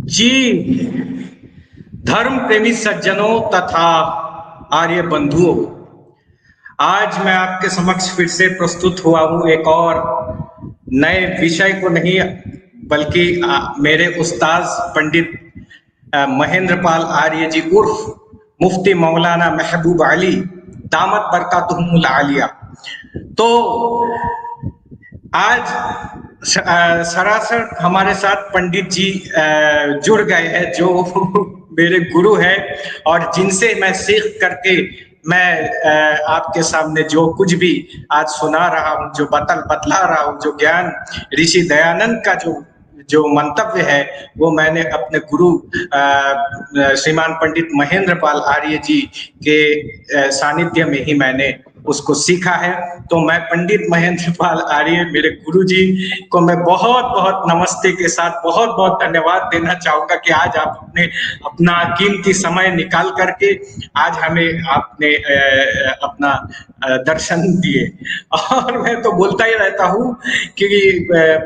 जी, धर्म प्रेमी सज्जनों तथा आर्य बंधुओं, आज मैं आपके समक्ष फिर से प्रस्तुत हुआ हूँ एक और नए विषय को नहीं, बल्कि मेरे उस्ताद पंडित महेंद्र पाल आर्य जी उर्फ मुफ्ती मौलाना महबूब अली दामत बरकातुहुमुल आलिया। तो आज सरासर हमारे साथ पंडित जी जुड़ गए हैं, जो मेरे गुरु हैं और जिनसे मैं सीख करके मैं आपके सामने जो कुछ भी आज सुना रहा हूँ, जो बतला रहा हूँ, जो ज्ञान ऋषि दयानंद का जो मंतव्य है, वो मैंने अपने गुरु श्रीमान पंडित महेंद्र पाल आर्य जी के सानिध्य में ही मैंने उसको सीखा है। तो मैं पंडित महेंद्र पाल आर्य, मेरे गुरुजी को मैं बहुत बहुत नमस्ते के साथ बहुत बहुत धन्यवाद देना चाहूंगा कि आज आप अपना कीमती समय निकाल करके आज हमें आपने अपना दर्शन दिए। और मैं तो बोलता ही रहता हूँ कि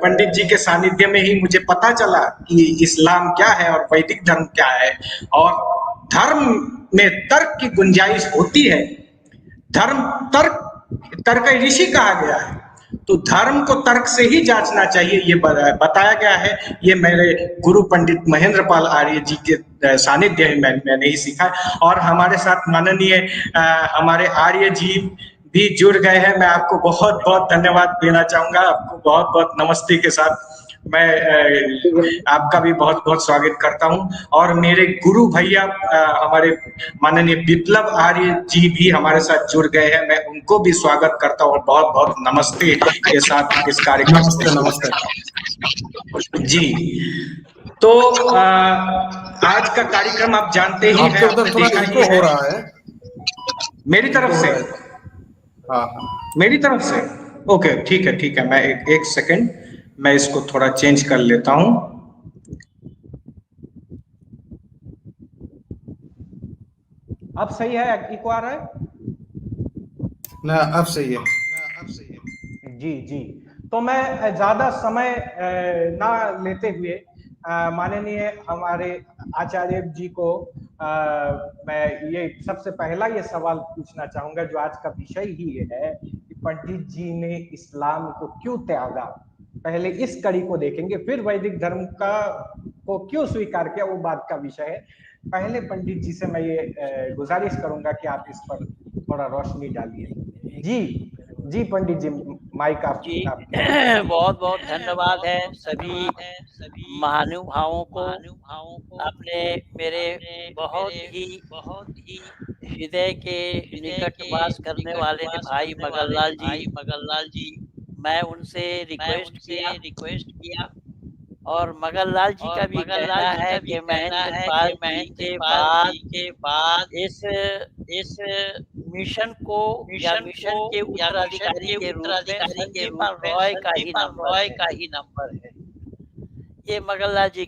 पंडित जी के सानिध्य में ही मुझे पता चला कि इस्लाम क्या है और वैदिक धर्म क्या है, और धर्म में तर्क की गुंजाइश होती है। धर्म तर्क ऋषि कहा गया है, तो धर्म को तर्क से ही जांचना चाहिए, ये बताया गया है। ये मेरे गुरु पंडित महेंद्र पाल आर्य जी के सानिध्य में मैंने ही सीखा। और हमारे साथ माननीय हमारे आर्य जी भी जुड़ गए हैं। मैं आपको बहुत बहुत धन्यवाद देना चाहूंगा। आपको बहुत बहुत नमस्ते के साथ मैं आपका भी बहुत बहुत स्वागत करता हूं। और मेरे गुरु भैया हमारे माननीय विप्लव आर्य जी भी हमारे साथ जुड़ गए हैं, मैं उनको भी स्वागत करता हूं और बहुत बहुत नमस्ते के साथ इस कार्यक्रम को नमस्ते जी। तो आज का कार्यक्रम आप जानते ही हैं, उधर थोड़ा इको हो रहा है मेरी तरफ से। हाँ, मेरी तरफ से ओके, ठीक है, मैं एक सेकंड, मैं इसको थोड़ा चेंज कर लेता हूं। अब सही है? इको आ रहा है ना? अब सही है जी। तो मैं ज्यादा समय ना लेते हुए माननीय हमारे आचार्य जी को मैं ये सबसे पहला ये सवाल पूछना चाहूंगा, जो आज का विषय ही ये है कि पंडित जी ने इस्लाम को क्यों त्यागा। पहले इस कड़ी को देखेंगे, फिर वैदिक धर्म को क्यों स्वीकार किया, वो बात का विषय है। पहले पंडित जी से मैं ये गुजारिश करूंगा कि आप इस पर थोड़ा रोशनी डालिए। जी पंडित जी, माइक आप जी बहुत बहुत धन्यवाद है सभी महानुभावों को। आपने मेरे बहुत ही हृदय के निकट वास करने वाले भाई मगनलाल जी, मैं उनसे रिक्वेस्ट किया और मगनलाल जी का भी कहना है कि महेंद्र पाल जी के बाद इस मिशन को या मिशन के उत्तराधिकारी के रूप में संजीव पाल रॉय का ही नंबर है। ये मगनलाल जी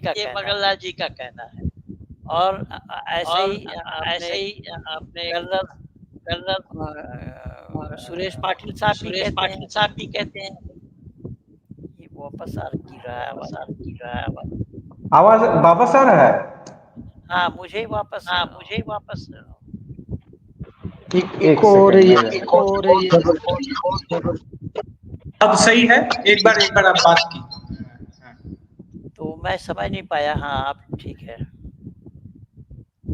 का कहना है। और ऐसे ही आपने कर्नल सुरेश पाटिल साहब भी कहते हैं। ये वापस आ रहा है आवाज वापस आ रहा है? हाँ, मुझे वापस अब सही है? एक बार आप बात की तो मैं समझ नहीं पाया। हाँ, अब ठीक है।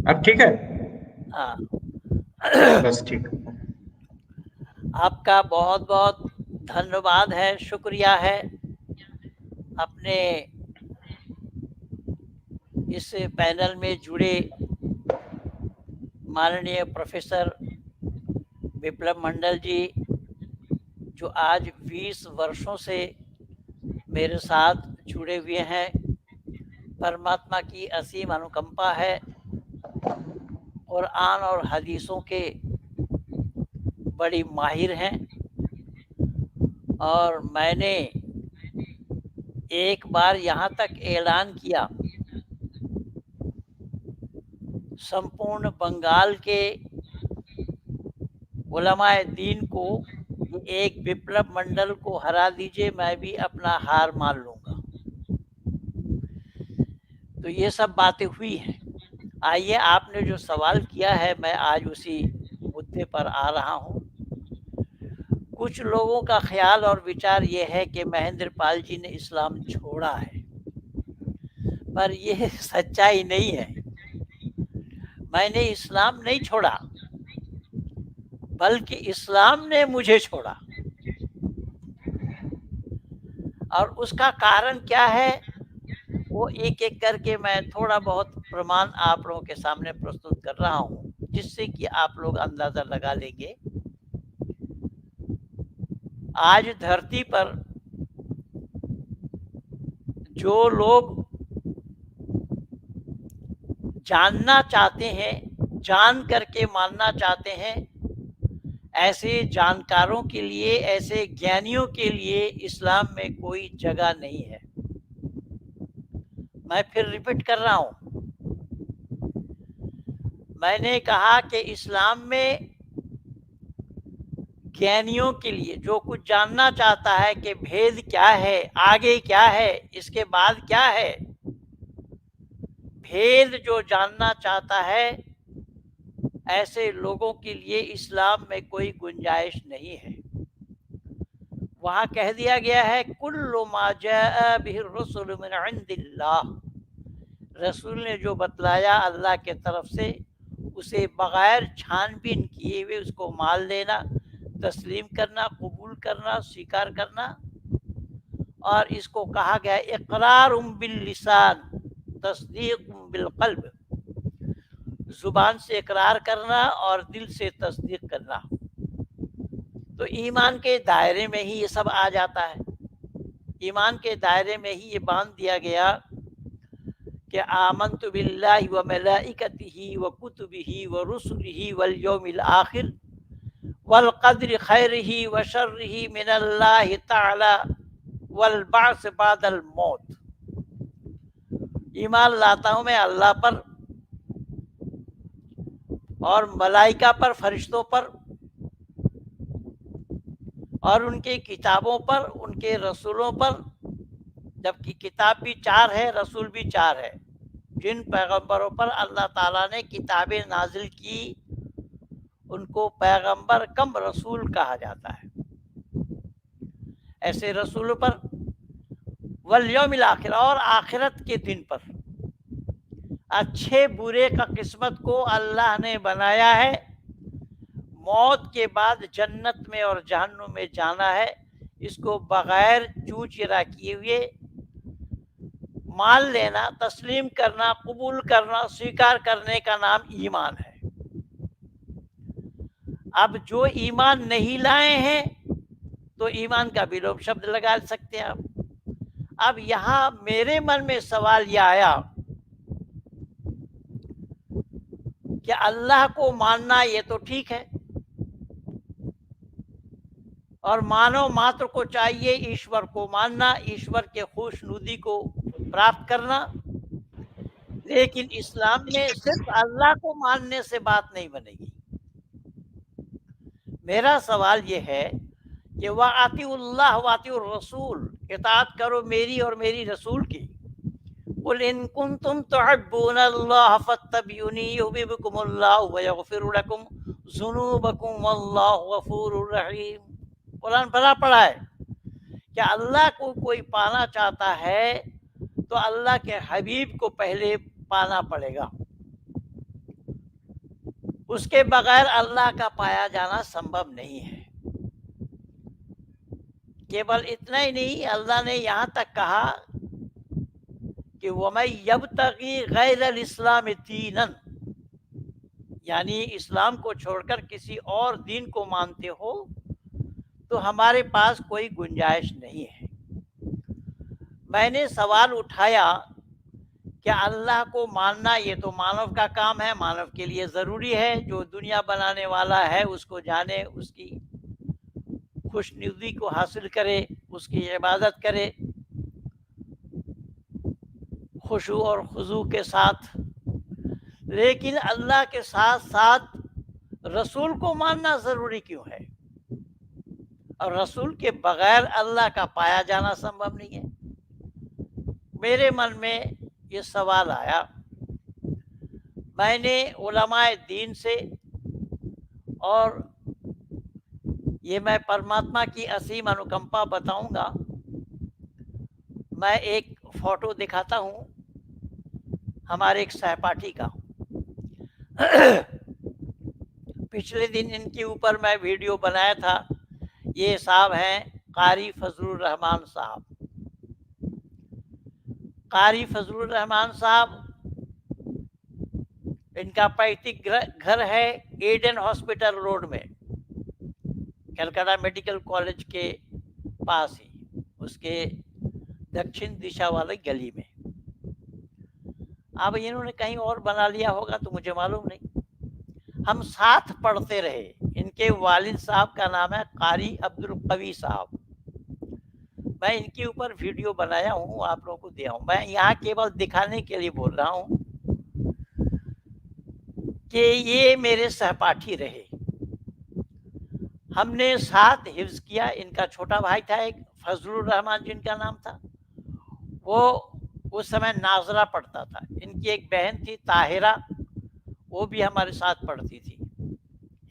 अब ठीक है? हाँ बस ठीक। आपका बहुत बहुत धन्यवाद है, शुक्रिया है। अपने इस पैनल में जुड़े माननीय प्रोफेसर विप्लव मंडल जी, जो आज 20 वर्षों से मेरे साथ जुड़े हुए हैं। परमात्मा की असीम अनुकंपा है। कुरान और हदीसों के बड़ी माहिर हैं। और मैंने एक बार यहाँ तक ऐलान किया संपूर्ण बंगाल के उलमाए दीन को, एक विप्लव मंडल को हरा दीजिए, मैं भी अपना हार मान लूंगा। तो ये सब बातें हुई हैं। आइए, आपने जो सवाल किया है, मैं आज उसी मुद्दे पर आ रहा हूँ। कुछ लोगों का ख्याल और विचार ये है कि महेंद्र पाल जी ने इस्लाम छोड़ा है, पर यह सच्चाई नहीं है। मैंने इस्लाम नहीं छोड़ा, बल्कि इस्लाम ने मुझे छोड़ा। और उसका कारण क्या है, वो एक एक करके मैं थोड़ा बहुत प्रमाण आप लोगों के सामने प्रस्तुत कर रहा हूँ, जिससे कि आप लोग अंदाजा लगा लेंगे। आज धरती पर जो लोग जानना चाहते हैं, जान करके मानना चाहते हैं, ऐसे जानकारों के लिए, ऐसे ज्ञानियों के लिए इस्लाम में कोई जगह नहीं है। मैं फिर रिपीट कर रहा हूँ। मैंने कहा कि इस्लाम में ज्ञानियों के लिए, जो कुछ जानना चाहता है कि भेद क्या है, आगे क्या है, इसके बाद क्या है, भेद जो जानना चाहता है, ऐसे लोगों के लिए इस्लाम में कोई गुंजाइश नहीं है। वहां कह दिया गया है, कुल्लु मा जाअ बिहि रसूल मिन इंदिल्लाह, रसूल ने जो बतलाया अल्लाह के तरफ से, उसे बगैर छानबीन किए हुए उसको मान लेना, तस्लीम करना, कबूल करना, स्वीकार करना। और इसको कहा गया इकरार बिल लिसान, तस्दीक बिल कल्ब, जुबान से इकरार करना और दिल से तस्दीक करना। तो ईमान के दायरे में ही ये सब आ जाता है। ईमान के दायरे में ही ये बांध दिया गया कि आमन्तु बिल्लाहि व मलाइकतिही व कुतुबिही व रुसुलिही वल यौमिल आखिर वल क़द्रि खैरिही व शर्रिही मिनल्लाहि तआला वल बास बादल मौत। ईमान लाता हूँ मैं अल्लाह पर और मलाइका पर, फरिश्तों पर, और उनके किताबों पर, उनके रसूलों पर। जबकि किताब भी 4 है, रसूल भी 4 है। जिन पैगंबरों पर अल्लाह ताला ने किताबें नाजिल की, उनको पैगंबर कम रसूल कहा जाता है। ऐसे रसूलों पर, वल यौमिल आखिर, और आखिरत के दिन पर। अच्छे बुरे का किस्मत को अल्लाह ने बनाया है। मौत के बाद जन्नत में और जहन्नुम में जाना है, इसको बगैर चूं चिरा किए हुए मान लेना, तस्लीम करना, कबूल करना, स्वीकार करने का नाम ईमान है। अब जो ईमान नहीं लाए हैं, तो ईमान का विलोप शब्द लगा सकते हैं आप। अब यहाँ मेरे मन में सवाल यह आया कि अल्लाह को मानना ये तो ठीक है, और मानव मात्र को चाहिए ईश्वर को मानना, ईश्वर के खुशनुदी को प्राप्त करना। लेकिन इस्लाम में सिर्फ अल्लाह को मानने से बात नहीं बनेगी। मेरा सवाल ये है कि वातिउल्लाह वातिउर रसूल, इताअत करो मेरी और मेरी रसूल की। कुल इन कुंतुम तुहिब्बूनल्लाह फत्तबिऊनी युहिब्बुकुमुल्लाहु व यगफिर लकुम ज़ुनूबकुम वल्लाहु गफूरुर रहीम। कुरान भरा पड़ा है। क्या अल्लाह को कोई पाना चाहता है तो अल्लाह के हबीब को पहले पाना पड़ेगा, उसके बगैर अल्लाह का पाया जाना संभव नहीं है। केवल इतना ही नहीं, अल्लाह ने यहाँ तक कहा कि वमै यब्तगी गैरल इस्लाम दीनन, यानी इस्लाम को छोड़कर किसी और दीन को मानते हो तो हमारे पास कोई गुंजाइश नहीं है। मैंने सवाल उठाया कि अल्लाह को मानना ये तो मानव का काम है, मानव के लिए ज़रूरी है। जो दुनिया बनाने वाला है उसको जाने, उसकी खुशनुदी को हासिल करे, उसकी इबादत करे खुशू और खुजू के साथ। लेकिन अल्लाह के साथ साथ रसूल को मानना ज़रूरी क्यों है? और रसूल के बगैर अल्लाह का पाया जाना संभव नहीं है। मेरे मन में ये सवाल आया। मैंने उलमाए दीन से, और ये मैं परमात्मा की असीम अनुकंपा बताऊंगा, मैं एक फोटो दिखाता हूँ हमारे एक सहपाठी का। पिछले दिन इनके ऊपर मैं वीडियो बनाया था। ये साहब हैं कारी फजलुर रहमान साहब। कारी फजलुर रहमान साहब, इनका पैतृक घर है एडन हॉस्पिटल रोड में, कलकत्ता मेडिकल कॉलेज के पास ही, उसके दक्षिण दिशा वाले गली में। अब इन्होंने कहीं और बना लिया होगा तो मुझे मालूम नहीं। हम साथ पढ़ते रहे। इनके वालिद साहब का नाम है कारी अब्दुल कवी साहब। मैं इनके ऊपर वीडियो बनाया हूँ, आप लोगों को दिया हूँ। मैं यहाँ केवल दिखाने के लिए बोल रहा हूँ कि ये मेरे सहपाठी रहे। हमने साथ हिफ्ज किया। इनका छोटा भाई था एक, फजलुर रहमान जिनका नाम था, वो उस समय नाजरा पढ़ता था। इनकी एक बहन थी ताहिरा, वो भी हमारे साथ पढ़ती थी।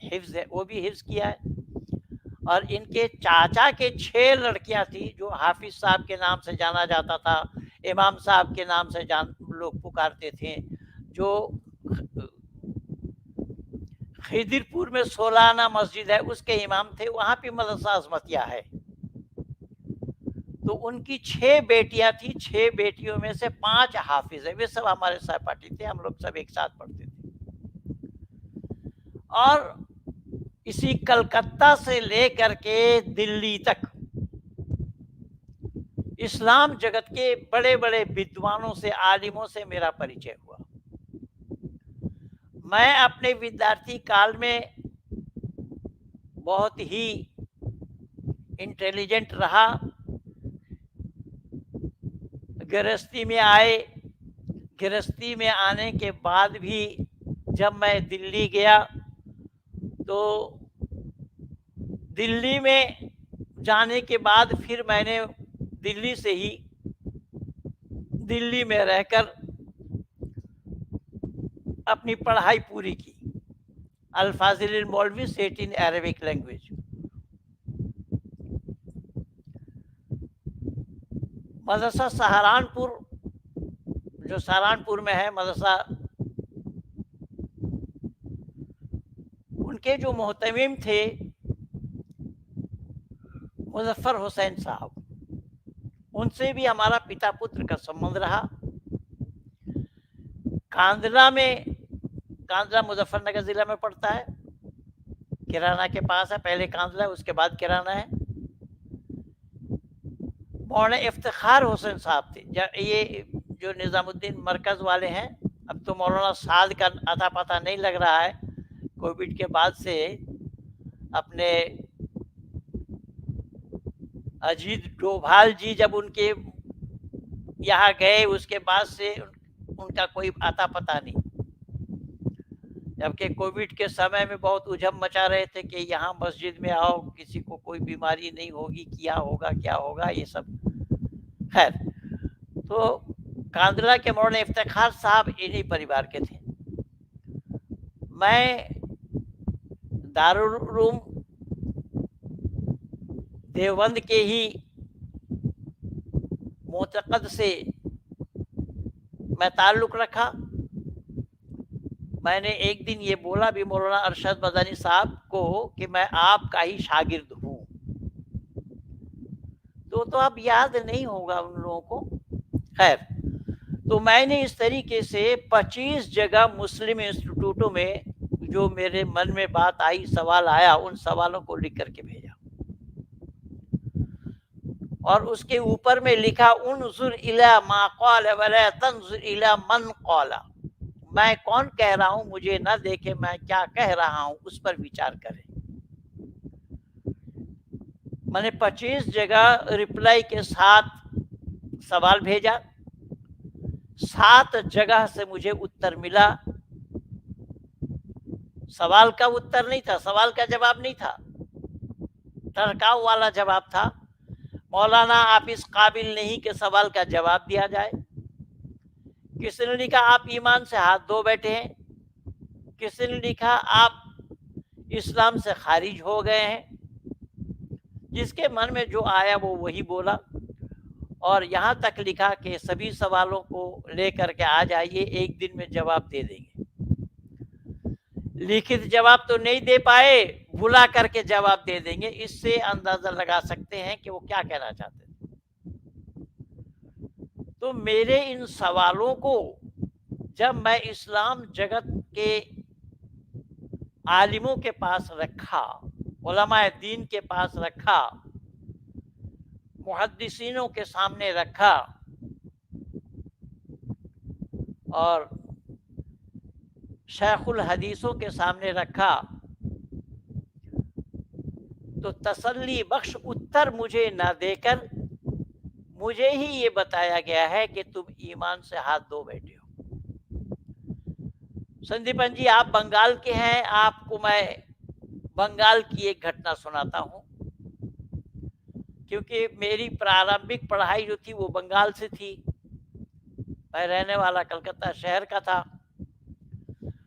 हिफ्ज है, वो भी हिफ्ज किया है। और इनके चाचा के 6 लड़कियां थी जो हाफिज साहब के नाम से जाना जाता था, इमाम साहब के नाम से लोग पुकारते थे, जो खिदिरपुर में सोलाना मस्जिद है उसके इमाम थे। वहां पे मदरसा अजमतिया है। तो उनकी 6 बेटियां थी। 6 बेटियों में से 5 हाफिज है। वे सब हमारे सहपाठी थे। हम लोग सब एक साथ पढ़ते थे। और इसी कलकत्ता से लेकर के दिल्ली तक इस्लाम जगत के बड़े बड़े विद्वानों से, आलिमों से मेरा परिचय हुआ। मैं अपने विद्यार्थी काल में बहुत ही इंटेलिजेंट रहा। गृहस्थी में आए। गृहस्थी में आने के बाद भी जब मैं दिल्ली गया तो दिल्ली में जाने के बाद फिर मैंने दिल्ली से ही दिल्ली में रहकर अपनी पढ़ाई पूरी की। अल-फाज़िल मौलवी सेट इन अरबिक लैंग्वेज। मदरसा सहारनपुर, जो सहारनपुर में है मदरसा, उनके जो मोहतमिम थे मुजफ्फर हुसैन साहब, उनसे भी हमारा पिता पुत्र का संबंध रहा। कांदला में, कांदला मुजफ्फरनगर जिला में पड़ता है, किराना के पास है। पहले कांदला, उसके बाद किराना है। मौलाना इफ्तिखार हुसैन साहब थे। ये जो निज़ामुद्दीन मरकज वाले हैं, अब तो मौलाना साद का अता पता नहीं लग रहा है। कोविड के बाद से अपने अजीत डोभाल जी जब उनके यहाँ गए, उसके बाद से उनका कोई आता पता नहीं। जबकि कोविड के समय में बहुत उजम मचा रहे थे कि यहाँ मस्जिद में आओ, किसी को कोई बीमारी नहीं होगी, क्या होगा क्या होगा, ये सब। खैर, तो कांदला के मौलाना इफ्तिखार साहब इन्हीं परिवार के थे। मैं दारुल उलूम देवबंद के ही मोतकद से मैं ताल्लुक़ रखा। मैंने एक दिन ये बोला भी मौलाना अरशद मदनी साहब को कि मैं आपका ही शागिर्द हूँ। तो अब याद नहीं होगा उन लोगों को। खैर, तो मैंने इस तरीके से 25 जगह मुस्लिम इंस्टीट्यूटों में जो मेरे मन में बात आई, सवाल आया, उन सवालों को लिख करके भेजा। और उसके ऊपर में लिखा, उन्जुर इला मा क़ाल वला तंजुर इला मन क़ाला। मैं कौन कह रहा हूं, मुझे न देखे मैं क्या कह रहा हूं, उस पर विचार करें। मैंने 25 जगह रिप्लाई के साथ सवाल भेजा। 7 जगह से मुझे उत्तर मिला। सवाल का उत्तर नहीं था, सवाल का जवाब नहीं था, टरकाव वाला जवाब था। मौलाना आप इस काबिल नहीं कि सवाल का जवाब दिया जाए, किसी ने लिखा आप ईमान से हाथ धो बैठे हैं, किसी ने लिखा आप इस्लाम से खारिज हो गए हैं। जिसके मन में जो आया वो वही बोला, और यहाँ तक लिखा कि सभी सवालों को लेकर के आ जाइए, एक दिन में जवाब दे देंगे। लिखित जवाब तो नहीं दे पाए, बुला करके जवाब दे देंगे। इससे अंदाजा लगा सकते हैं कि वो क्या कहना चाहते थे। तो मेरे इन सवालों को जब मैं इस्लाम जगत के आलिमों के पास रखा, उलमाए दीन के पास रखा, मुहद्दिसीनों के सामने रखा, और शेखुल हदीसों के सामने रखा, तो तसल्ली बख्श उत्तर मुझे ना देकर मुझे ही ये बताया गया है कि तुम ईमान से हाथ धो बैठे हो। संदीपन जी, आप बंगाल के हैं, आपको मैं बंगाल की एक घटना सुनाता हूँ, क्योंकि मेरी प्रारंभिक पढ़ाई जो थी वो बंगाल से थी। मैं रहने वाला कलकत्ता शहर का था।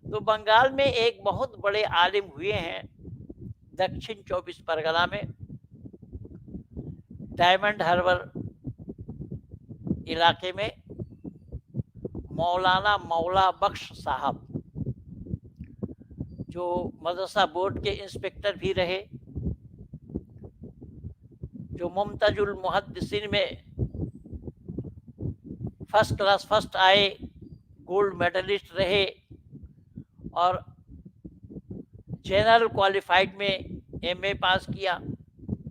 तो बंगाल में एक बहुत बड़े आलिम हुए हैं दक्षिण 24 परगना में, डायमंड हार्बर इलाके में, मौलाना मौला बख्श साहब, जो मदरसा बोर्ड के इंस्पेक्टर भी रहे, जो मुमताजुल मुहद्दिसीन में फर्स्ट क्लास फर्स्ट आए, गोल्ड मेडलिस्ट रहे, और जनरल क्वालिफाइड में एमए पास किया,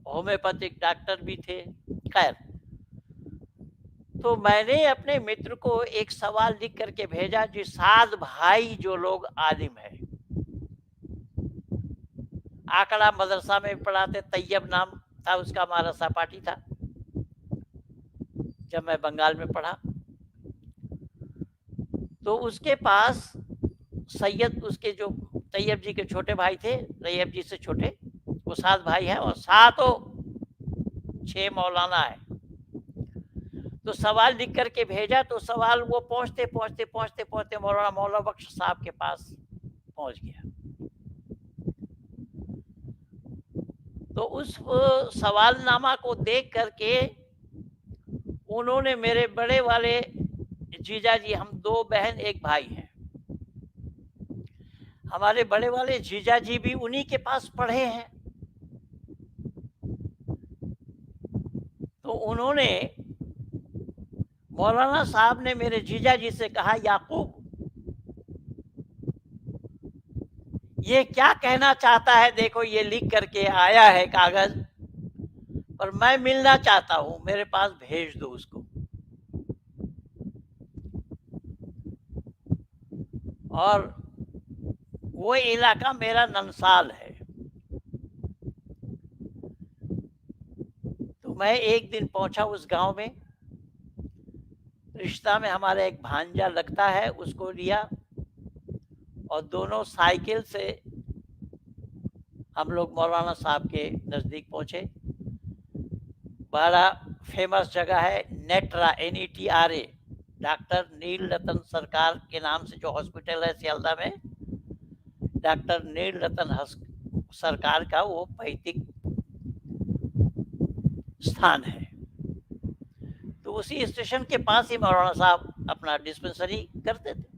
होम्योपैथिक डॉक्टर भी थे। खैर, तो मैंने अपने मित्र को एक सवाल लिख करके भेजा, जो 7 भाई जो लोग आलिम है, आकड़ा मदरसा में पढ़ाते, तैयब नाम था उसका, हमारा सहपाठी था जब मैं बंगाल में पढ़ा। तो उसके पास सैयद, उसके जो तैयब जी के छोटे भाई थे, तैयब जी से छोटे, वो 7 भाई हैं, और 6 मौलाना है। तो सवाल लिख करके भेजा, तो सवाल वो पहुंचते पहुंचते पहुंचते पहुंचते मौलाना मौला बख्श साहब के पास पहुंच गया। तो उस सवालनामा को देख करके उन्होंने, मेरे बड़े वाले जीजा जी, हम 2 बहन 1 भाई हैं, हमारे बड़े वाले जीजा जी भी उन्हीं के पास पढ़े हैं। तो उन्होंने, मौलाना साहब ने मेरे जीजा जी से कहा, याकूब ये क्या कहना चाहता है, देखो ये लिख करके आया है कागज पर, मैं मिलना चाहता हूं, मेरे पास भेज दो उसको। और वो इलाका मेरा ननसाल है। तो मैं एक दिन पहुंचा उस गांव में, रिश्ता में हमारा एक भांजा लगता है, उसको लिया, और दोनों साइकिल से हम लोग मौलाना साहब के नज़दीक पहुंचे। बड़ा फेमस जगह है नेट्रा, NETRA, डॉक्टर नील रतन सरकार के नाम से जो हॉस्पिटल है सियालदा में, डॉक्टर नील रतन सरकार का वो पैतृक स्थान है। तो उसी स्टेशन के पास ही मौलाना साहब अपना डिस्पेंसरी करते थे।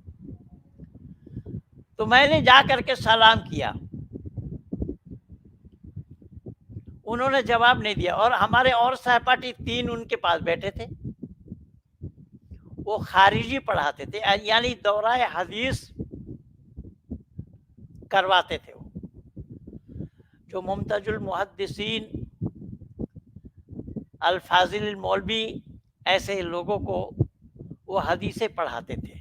तो मैंने जा करके सलाम किया, उन्होंने जवाब नहीं दिया, और हमारे और सहपाठी 3 उनके पास बैठे थे, वो खारिजी पढ़ाते थे, यानी दौराए हदीस करवाते थे। वो जो मुमताजुल मुहद्दिसीन, अल-फाजिल मौलवी, ऐसे लोगों को वो हदीसें पढ़ाते थे।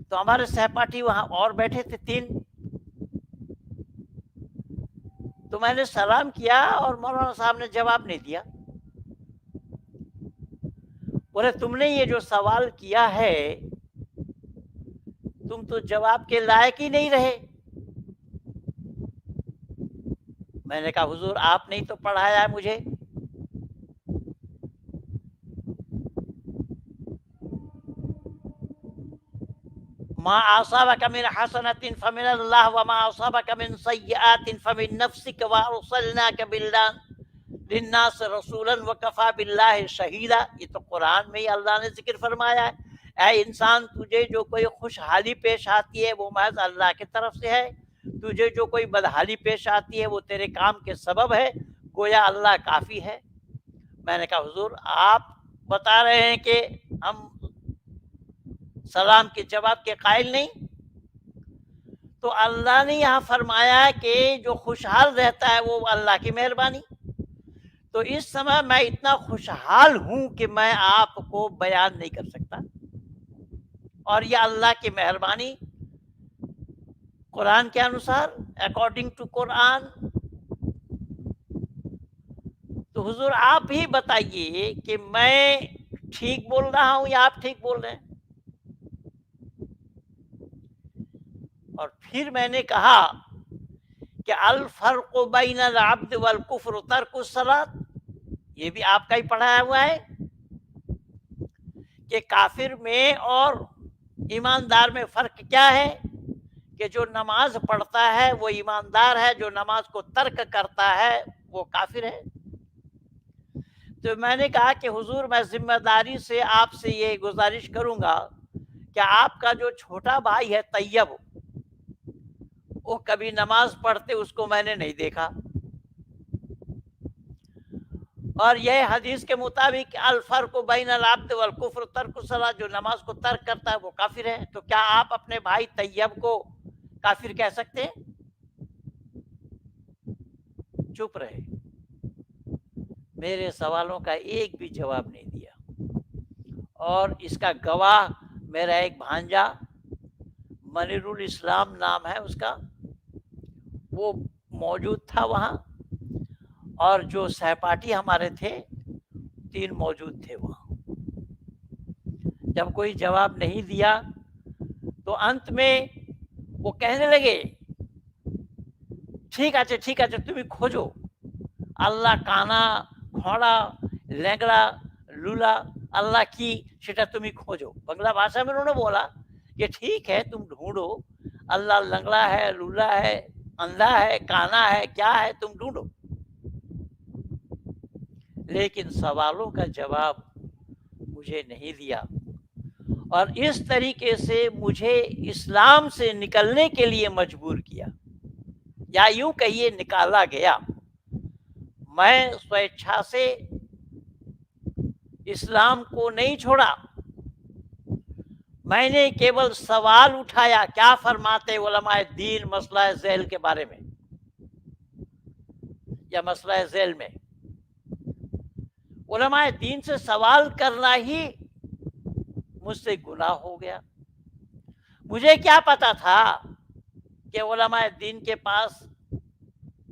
तो हमारे सहपाठी वहां और बैठे थे 3। तो मैंने सलाम किया और मौलाना साहब ने जवाब नहीं दिया। बोले, तुमने ये जो सवाल किया है, तुम तो जवाब के लायक ही नहीं रहे। मैंने कहा, हुजूर आपने ही तो पढ़ाया है मुझे। मा असाबक मिन हसनतिन फमिनल्लाह व मा असाबक मिन सय्यआतिन फमिन नफ्सिक व अरसलनाक लिन्नास रसूलन व कफा बिल्लाहि शहीदा। ये तो कुरान में ही अल्लाह ने जिक्र फरमाया है। ऐ इंसान, तुझे जो कोई खुशहाली पेश आती है वो महज अल्लाह की तरफ से है, तुझे जो कोई बदहाली पेश आती है वो तेरे काम के सबब है, गोया अल्लाह काफ़ी है। मैंने कहा हुजूर, आप बता रहे हैं कि हम सलाम के जवाब के कायल नहीं? तो अल्लाह ने यहाँ फरमाया कि जो खुशहाल रहता है वो अल्लाह की मेहरबानी। तो इस समय मैं इतना खुशहाल हूं कि मैं आपको बयान नहीं कर सकता, और ये अल्लाह की मेहरबानी कुरान के अनुसार, अकॉर्डिंग टू कुरान। तो हुजूर आप ही बताइए कि मैं ठीक बोल रहा हूं या आप ठीक बोल रहे हैं? और फिर मैंने कहा कि अल फर्क़ु बैनल अब्द वल कुफ्र तर्कुस सलात, ये भी आपका ही पढ़ाया हुआ है कि काफिर में और ईमानदार में फर्क क्या है, कि जो नमाज पढ़ता है वो ईमानदार है, जो नमाज को तर्क करता है वो काफिर है। तो मैंने कहा कि हुजूर, मैं जिम्मेदारी से आपसे ये गुजारिश करूंगा कि आपका जो छोटा भाई है तैयब, वो कभी नमाज पढ़ते उसको मैंने नहीं देखा, और यह हदीस के मुताबिक अल फर्क़ु बैनल अब्द वल कुफ्र तर्कुस सलात, जो नमाज को तर्क करता है वो काफिर है। तो क्या आप अपने भाई तैयब को काफिर कह सकते हैं? चुप रहे, मेरे सवालों का एक भी जवाब नहीं दिया। और इसका गवाह मेरा एक भांजा, मनीरुल इस्लाम नाम है उसका, वो मौजूद था वहाँ, और जो सहपाठी हमारे थे 3 मौजूद थे वहाँ। जब कोई जवाब नहीं दिया तो अंत में वो कहने लगे, ठीक है तुम्हें खोजो, अल्लाह काना घोड़ा लैंगड़ा लूला अल्लाह की सेटा तुम्हें खोजो। बंगला भाषा में उन्होंने बोला कि ठीक है तुम ढूंढो, अल्लाह लंगड़ा है, लूला है, अंधा है, काना है, क्या है तुम ढूंढो, लेकिन सवालों का जवाब मुझे नहीं दिया। और इस तरीके से मुझे इस्लाम से निकलने के लिए मजबूर किया, या यूं कहिए निकाला गया। मैं स्वेच्छा से इस्लाम को नहीं छोड़ा, मैंने केवल सवाल उठाया, क्या फरमाते उलमाए दीन मसला ज़ैल के बारे में, या मसला ज़ैल में। उलमाए दीन से सवाल करना ही मुझसे गुनाह हो गया। मुझे क्या पता था कि उलमाए दीन के पास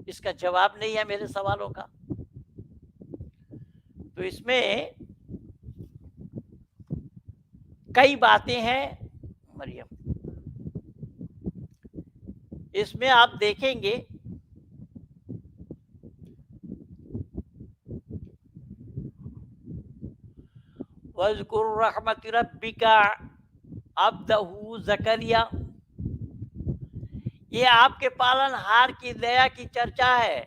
इसका जवाब नहीं है मेरे सवालों का। तो इसमें कई बातें हैं मरियम, इसमें आप देखेंगे वज़कुर रहमत रब्बिका अब्दहू ज़करिया, ये आपके पालनहार की दया की चर्चा है।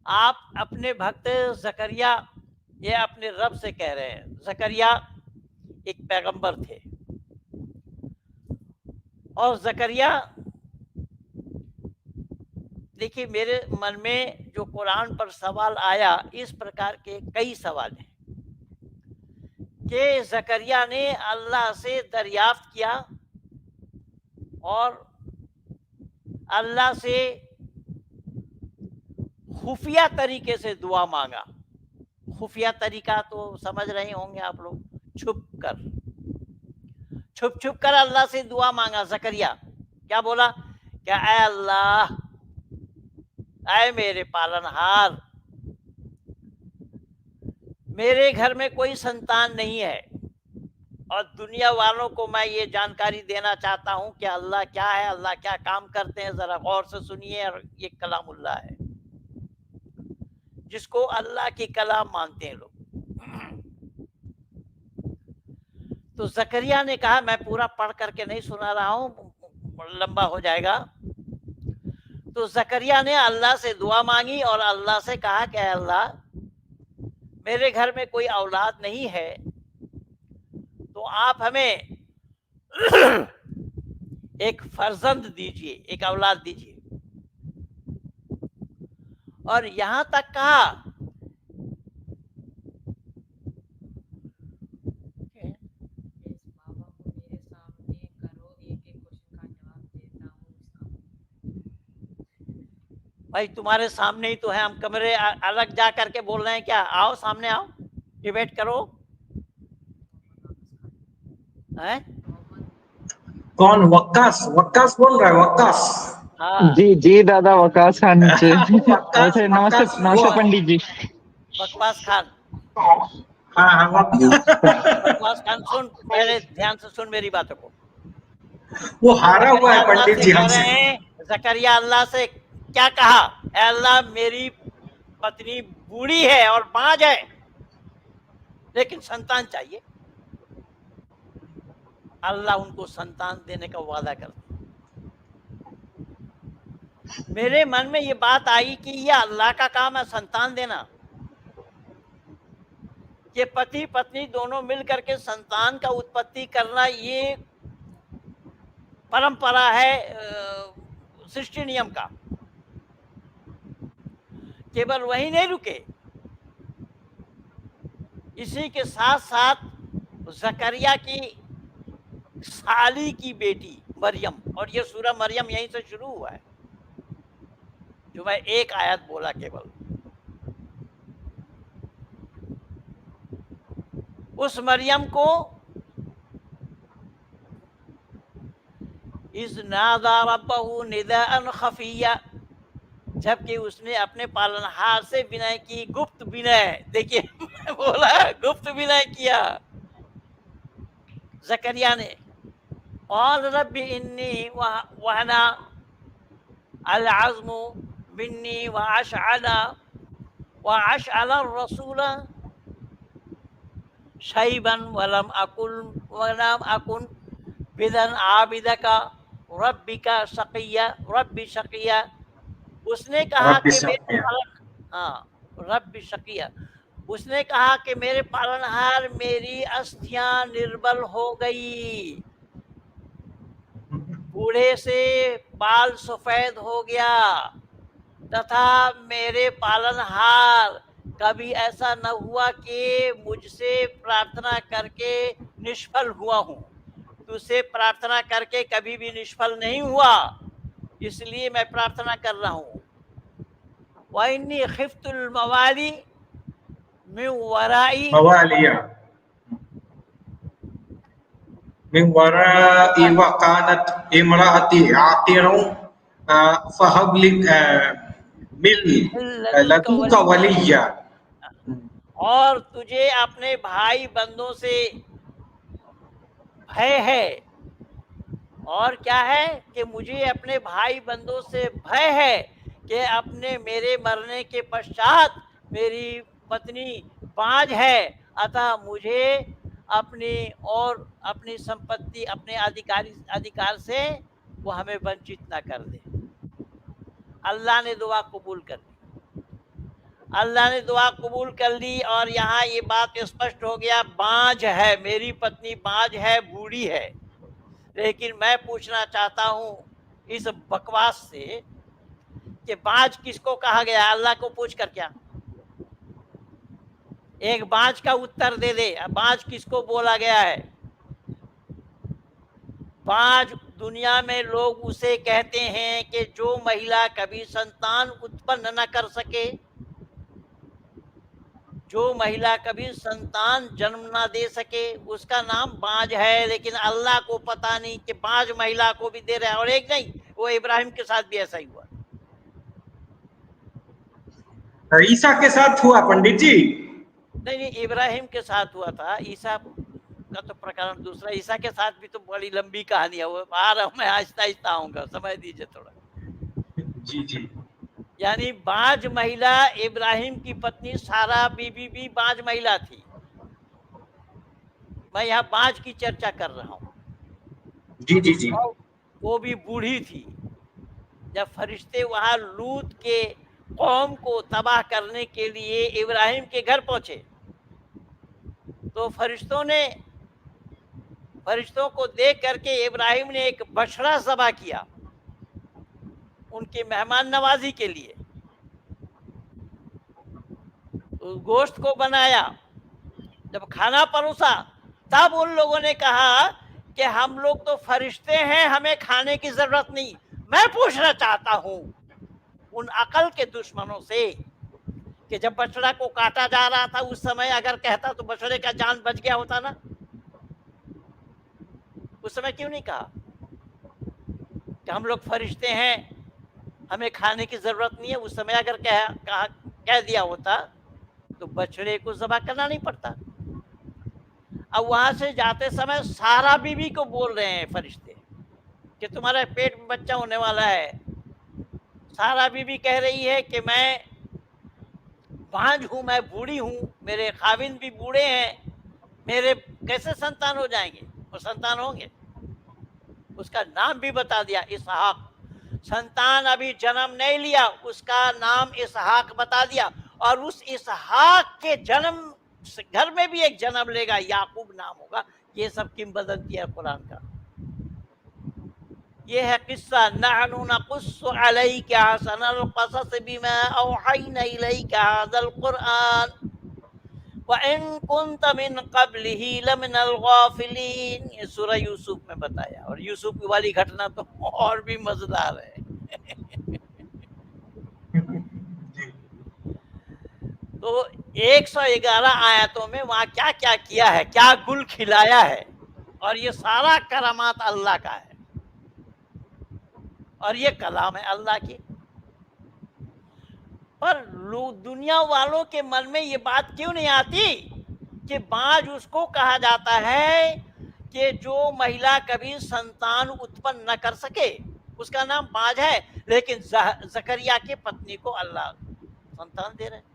आप अपने भक्त ज़करिया, ये अपने रब से कह रहे हैं। ज़करिया एक पैगंबर थे, और ज़करिया, देखिए मेरे मन में जो कुरान पर सवाल आया, इस प्रकार के कई सवाल हैं कि ज़करिया ने अल्लाह से दरियाफ्त किया और अल्लाह से खुफिया तरीके से दुआ मांगा। खुफिया तरीका तो समझ रहे होंगे आप लोग, छुप छुप कर अल्लाह से दुआ मांगा। ज़करिया क्या बोला? क्या ऐ अल्लाह, ऐ मेरे पालनहार, मेरे घर में कोई संतान नहीं है, और दुनिया वालों को मैं ये जानकारी देना चाहता हूँ कि अल्लाह क्या है, अल्लाह क्या काम करते हैं, ज़रा गौर से सुनिए। और ये कलामुल्लाह है, जिसको अल्लाह की कलाम मानते हैं लोग। तो जकरिया ने कहा, मैं पूरा पढ़ करके नहीं सुना रहा हूँ, लंबा हो जाएगा। तो जकरिया ने अल्लाह से दुआ मांगी और अल्लाह से कहा कि अल्लाह, मेरे घर में कोई औलाद नहीं है, तो आप हमें एक फर्जंद दीजिए, एक औलाद दीजिए। और यहां तक कहा भाई तुम्हारे सामने ही तो है, हम कमरे अलग जा करके बोल रहे हैं क्या? आओ सामने आओ, डिबेट करो। है कौन? वक्कास? वक्कास बोल रहा है? वक्कास? हाँ, जी जी दादा, वकास खान नीचे वक्कास, बैठे। नमस्ते वक्कास वो नमस्ते पंडित जी। बकवास खान। हाँ हाँ जी बकवास खान, सुन पहले ध्यान से सुन मेरी बातों को। वो हारा हुआ जकरिया है अल्लाह पंडित से जी कह हमसे। रहे हैं, जकरिया अल्लाह से क्या कहा? "ऐ अल्लाह, मेरी पत्नी बूढ़ी है और बांझ है, लेकिन संतान चाहिए।" अल्लाह उनको संतान देने का वादा करते। मेरे मन में ये बात आई कि ये अल्लाह का काम है संतान देना। ये पति पत्नी दोनों मिल करके संतान का उत्पत्ति करना, ये परंपरा है सृष्टि नियम का। केवल वही नहीं रुके, इसी के साथ साथ जकरिया की साली की बेटी मरियम, और ये सूरह मरियम यहीं से शुरू हुआ है, जो मैं एक आयत बोला केवल। उस मरियम को इस नादा रब्बहू निदाअन खफिया, जबकि उसने अपने पालनहार से विनय की, गुप्त विनय। देखिए बोला गुप्त विनय किया जकरिया ने। और रब्बी इन्नी वहना अल अज़्मु मिन्नी व अशअला रसूला शैबन वलम अकुन बिदन आबिदका रब्बिका शकिया रब्बी शकिया। उसने कहा रब्बी कि मेरे शकिया। रब्बी शकिया, उसने कहा कि मेरे पालनहार, मेरी अस्थियां निर्बल हो गई, बूढ़े से बाल सफेद हो गया, तथा मेरे पालनहार कभी ऐसा न हुआ कि मुझसे प्रार्थना करके निष्फल हुआ हूँ। तुझसे प्रार्थना करके कभी भी निष्फल नहीं हुआ, इसलिए मैं प्रार्थना कर रहा हूँ। वइन्नी खिफ्तुल मवाली मिन वराई मवालिया मिन वराई व कानत इमराती आकिरun फहब लि मिन लदुनका वलिया। और तुझे अपने भाई बंदों से भय है। और क्या है? कि मुझे अपने भाई बंदों से भय है कि अपने मेरे मरने के पश्चात मेरी पत्नी बांझ है, अतः मुझे अपनी और अपनी संपत्ति, अपने अधिकार से वो हमें वंचित ना कर दे। अल्लाह ने दुआ कबूल कर ली, अल्लाह ने दुआ कबूल कर ली। और यहाँ ये बात स्पष्ट हो गया, बांझ है, मेरी पत्नी बांझ है, बूढ़ी है। लेकिन मैं पूछना चाहता हूँ इस बकवास से कि बांझ किसको कहा गया? अल्लाह को पूछ कर क्या एक बांझ का उत्तर दे दे। बांझ किसको बोला गया है? बांझ दुनिया में लोग उसे कहते हैं कि जो महिला कभी संतान उत्पन्न न कर सके, जो महिला कभी संतान जन्म ना दे सके, उसका नाम बांझ है। लेकिन अल्लाह को पता नहीं कि बांझ महिला को भी दे रहा है। और एक नहीं, वो इब्राहिम के साथ भी ऐसा ही हुआ। ईसा के साथ हुआ पंडित जी? नहीं, इब्राहिम के साथ हुआ था। ईसा का तो प्रकरण दूसरा। ईसा के साथ भी तो बड़ी लंबी कहानी है, वो आ रहा हूँ मैं, आहिस्ता आहिस्ता आऊंगा, समय दीजिए थोड़ा। जी जी। यानी बांझ महिला, इब्राहिम की पत्नी सारा बीबी भी बांझ महिला थी। मैं यहाँ बाज की चर्चा कर रहा हूँ। जी जी जी। और वो भी बूढ़ी थी। जब फरिश्ते वहां लूत के कौम को तबाह करने के लिए इब्राहिम के घर पहुंचे, तो फरिश्तों को देख करके इब्राहिम ने एक बछड़ा ज़बह किया उनके मेहमान नवाजी के लिए। उस गोश्त को बनाया, जब खाना परोसा तब उन लोगों ने कहा कि हम लोग तो फरिश्ते हैं, हमें खाने की जरूरत नहीं। मैं पूछना चाहता हूं उन अकल के दुश्मनों से कि जब बछड़ा को काटा जा रहा था उस समय अगर कहता तो बछड़े का जान बच गया होता ना? उस समय क्यों नहीं कहा कि हम लोग फरिश्ते हैं, हमें खाने की जरूरत नहीं है? उस समय अगर कह दिया होता तो बछड़े को ज़बह करना नहीं पड़ता। अब वहां से जाते समय सारा बीवी को बोल रहे हैं फरिश्ते कि तुम्हारे पेट में बच्चा होने वाला है। सारा बीवी कह रही है कि मैं बांझ हूं, मैं बूढ़ी हूं, मेरे खाविंद भी बूढ़े हैं, मेरे कैसे संतान हो जाएंगे? वो संतान होंगे। उसका नाम भी बता दिया, इसहाक। संतान अभी जन्म नहीं लिया, उसका नाम इसहाक बता दिया। और उस इसहाक के जन्म घर में भी एक जन्म लेगा, याकूब नाम होगा। ये सब किंवदंती है कुरान का। ये है किस्सा। नहनु नकुस्सु अलैका अहसनल क़सस बिमा औहैना इलैका हाज़ल कुरआन व इन कुन्त मिन क़ब्लिही लमिनल गाफ़िलीन। ये सूरह यूसुफ में बताया। और यूसुफ वाली घटना तो और भी मजेदार है। तो 111 आयतों में वहां क्या क्या किया है, क्या गुल खिलाया है, और ये सारा करामात अल्लाह का है, और ये कलाम है अल्लाह की। पर दुनिया वालों के मन में ये बात क्यों नहीं आती कि बाज उसको कहा जाता है कि जो महिला कभी संतान उत्पन्न न कर सके, उसका नाम बाज है। लेकिन जकरिया की पत्नी को अल्लाह संतान दे रहे हैं।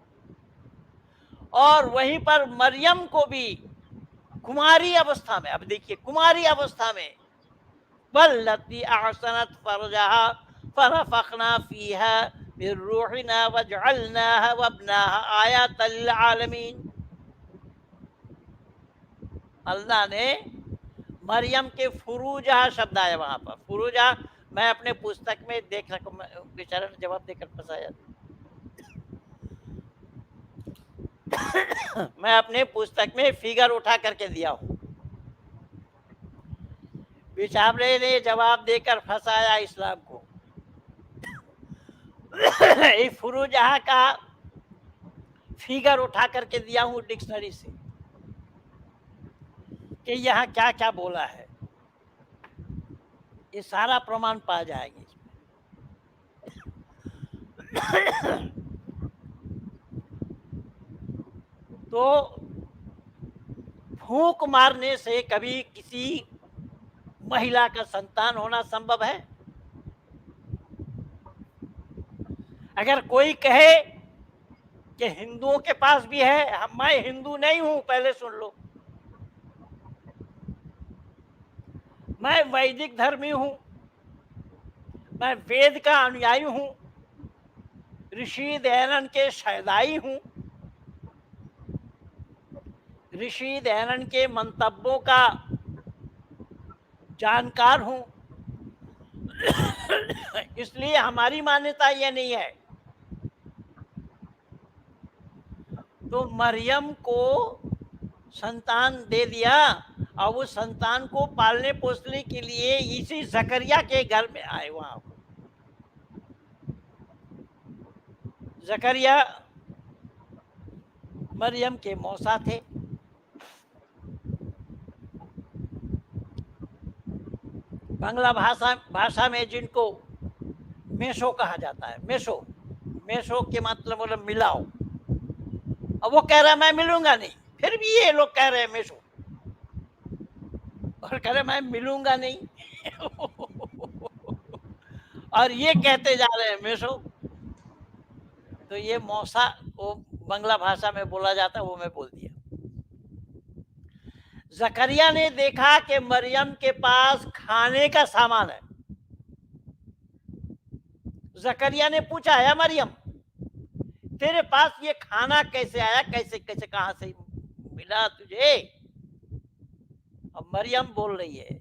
और वहीं पर मरियम को भी कुमारी अवस्था में, अब देखिए कुमारी अवस्था में, वल्लती अहसनत फरजहा फनफखना फीहा मिन रूहिना वजअलनाहा वब्नाहा आयतल लिल आलमीन। अल्लाह ने मरियम के फुरूजा शब्द आया वहां पर। फुरूजा मैं अपने पुस्तक में देख सकूं, बेचारा ने जवाब देकर फंसाया। मैं अपने पुस्तक में फिगर उठा करके दिया हूं। बेचारे ने जवाब देकर फंसाया इस्लाम को। फुरूजहा का फिगर उठा करके दिया हूं डिक्शनरी से कि यहाँ क्या क्या बोला है। ये सारा प्रमाण पा जाएंगे इसमें। तो फूंक मारने से कभी किसी महिला का संतान होना संभव है? अगर कोई कहे कि हिंदुओं के पास भी है, मैं हिंदू नहीं हूं, पहले सुन लो। मैं वैदिक धर्मी हूं, मैं वेद का अनुयायी हूं, ऋषि दयानंद के शैदाई हूं, ऋषि दयानंद के मंतव्यों का जानकार हूं, इसलिए हमारी मान्यता यह नहीं है। तो मरियम को संतान दे दिया, और वो संतान को पालने पोसने के लिए इसी जकरिया के घर में आए। वहां जकरिया मरियम के मौसा थे। बांग्ला भाषा में जिनको मेशो कहा जाता है, मेशो के मतलब मिलाओ। अब वो कह रहा है मैं मिलूंगा नहीं, फिर भी ये लोग कह रहे हैं मेशो, और कह रहे मैं मिलूंगा नहीं। और ये कहते जा रहे हैं मेशो। तो ये मौसा वो बांग्ला भाषा में बोला जाता है, वो मैं बोल दिया। जकरिया ने देखा कि मरियम के पास खाने का सामान है। जकरिया ने पूछा, है मरियम, तेरे पास ये खाना कैसे आया, कैसे कैसे कहां से मिला तुझे? अब मरियम बोल रही है,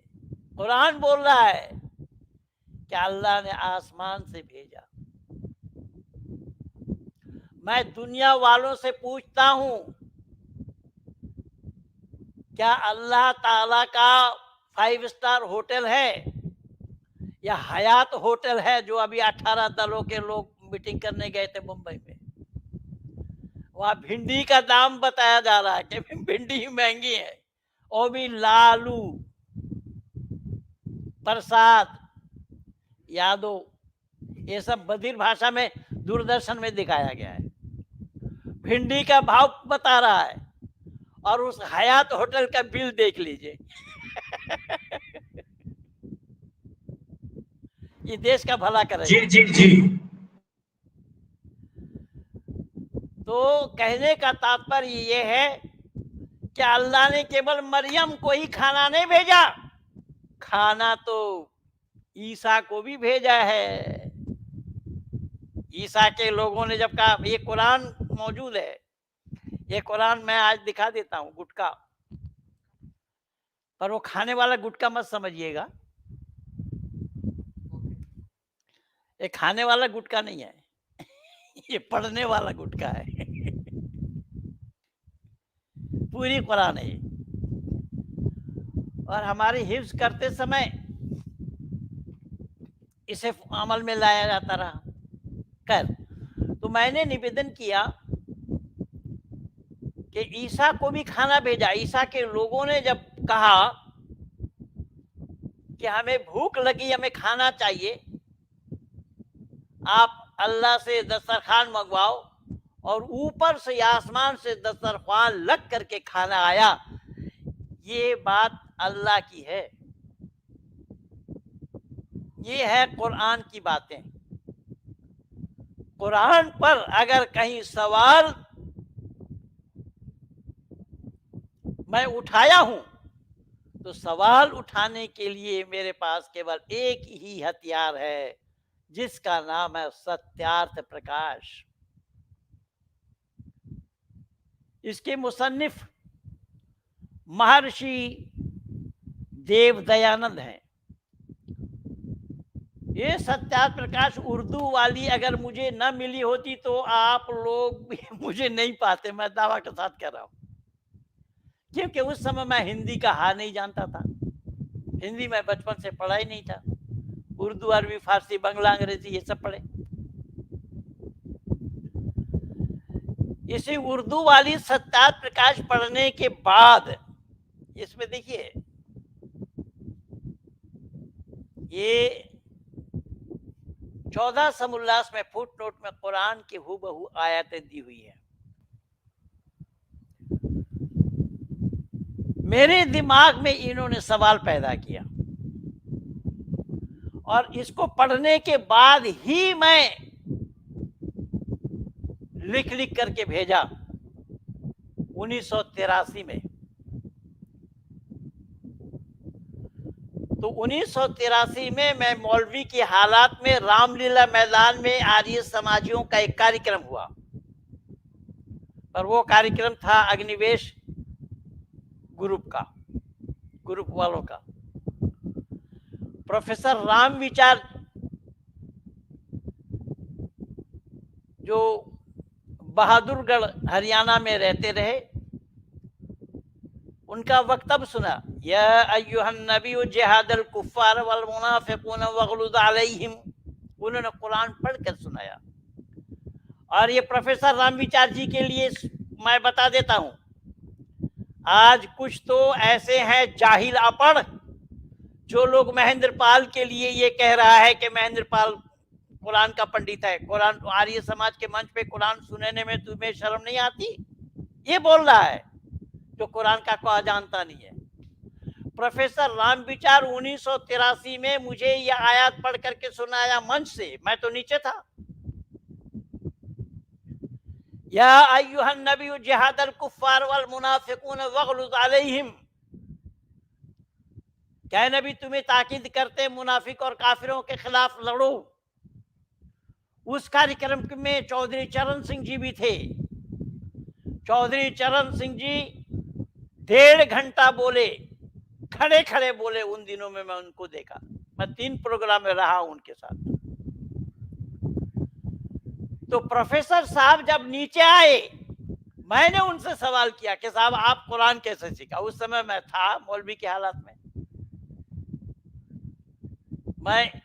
कुरान बोल रहा है कि अल्लाह ने आसमान से भेजा। मैं दुनिया वालों से पूछता हूं, क्या अल्लाह ताला का 5 स्टार होटल है या हयात होटल है, जो अभी 18 दलों के लोग मीटिंग करने गए थे मुंबई में? वहां भिंडी का दाम बताया जा रहा है कि भिंडी महंगी है, और भी लालू प्रसाद यादव, ये सब बधिर भाषा में दूरदर्शन में दिखाया गया है। भिंडी का भाव बता रहा है, और उस हयात होटल का बिल देख लीजिए। ये देश का भला करेगा। जी जी जी। तो कहने का तात्पर्य ये है कि अल्लाह ने केवल मरियम को ही खाना नहीं भेजा, खाना तो ईसा को भी भेजा है। ईसा के लोगों ने जब कहा, ये कुरान मौजूद है, ये कुरान मैं आज दिखा देता हूं, गुटका, पर वो खाने वाला गुटका मत समझिएगा, ये खाने वाला गुटका नहीं है, ये पढ़ने वाला गुटका है। पूरी कुरान है। और हमारी हिफ्ज करते समय इसे अमल में लाया जाता रहा। खैर, तो मैंने निवेदन किया कि ईसा को भी खाना भेजा। ईसा के लोगों ने जब कहा कि हमें भूख लगी, हमें खाना चाहिए, आप अल्लाह से दस्तरखान मंगवाओ, और ऊपर से आसमान से दस्तरखान लग करके खाना आया। ये बात अल्लाह की है, ये है कुरान की बातें। कुरान पर अगर कहीं सवाल मैं उठाया हूं, तो सवाल उठाने के लिए मेरे पास केवल एक ही हथियार है, जिसका नाम है सत्यार्थ प्रकाश। इसके मुसन्निफ महर्षि देव दयानंद हैं। ये सत्यार्थ प्रकाश उर्दू वाली अगर मुझे न मिली होती तो आप लोग भी मुझे नहीं पाते, मैं दावा के साथ कह रहा हूं, क्योंकि उस समय मैं हिंदी का हा नहीं जानता था। हिंदी मैं बचपन से पढ़ा ही नहीं था, उर्दू, अरबी, फारसी, बंगला, अंग्रेजी ये सब पढ़े। इसी उर्दू वाली सत्यार्थ प्रकाश पढ़ने के बाद, इसमें देखिए, ये 14 समुल्लास में फुट नोट में कुरान की हूबहू आयतें दी हुई है। मेरे दिमाग में इन्होंने सवाल पैदा किया, और इसको पढ़ने के बाद ही मैं लिख लिख करके भेजा 1983 में। तो 1983 में मैं मौलवी की हालात में रामलीला मैदान में आर्य समाजियों का एक कार्यक्रम हुआ, पर वो कार्यक्रम था अग्निवेश ग्रुप का, ग्रुप वालों का। प्रोफेसर राम विचार जो बहादुरगढ़ हरियाणा में रहते रहे, उनका वक्तव्य सुना, या अय्युहन नबी जिहादल कुफ्फार वल मुनाफिकून वगलुद अलैहिम, उन्होंने कुरान पढ़कर सुनाया। और ये प्रोफेसर राम विचार जी के लिए मैं बता देता हूं, आज कुछ तो ऐसे हैं जाहिल अपढ़, जो लोग महेंद्र पाल के लिए ये कह रहा है कि महेंद्र पाल कुरान का पंडित है, कुरान आर्य समाज के मंच पे कुरान सुनने में तुम्हें शर्म नहीं आती, ये बोल रहा है, जो कुरान का कोई जानता नहीं है। प्रोफेसर राम विचार 1983 में मुझे यह आयत पढ़ करके सुनाया मंच से, मैं तो नीचे था। या अय्युहन नबी जिहादल कुफ्फार वल मुनाफिकून वगलुद अलैहिम, क्या नबी तुम्हें ताकीद करते मुनाफिक और काफिरों के खिलाफ लड़ो। उस कार्यक्रम में चौधरी चरण सिंह जी भी थे। चौधरी चरण सिंह जी 1.5 घंटा बोले, खड़े खड़े बोले। उन दिनों में मैं उनको देखा, मैं 3 प्रोग्राम में रहा उनके साथ। तो प्रोफेसर साहब जब नीचे आए, मैंने उनसे सवाल किया कि साहब आप कुरान कैसे सीखा। उस समय मैं था मौलवी के हालात में, मैं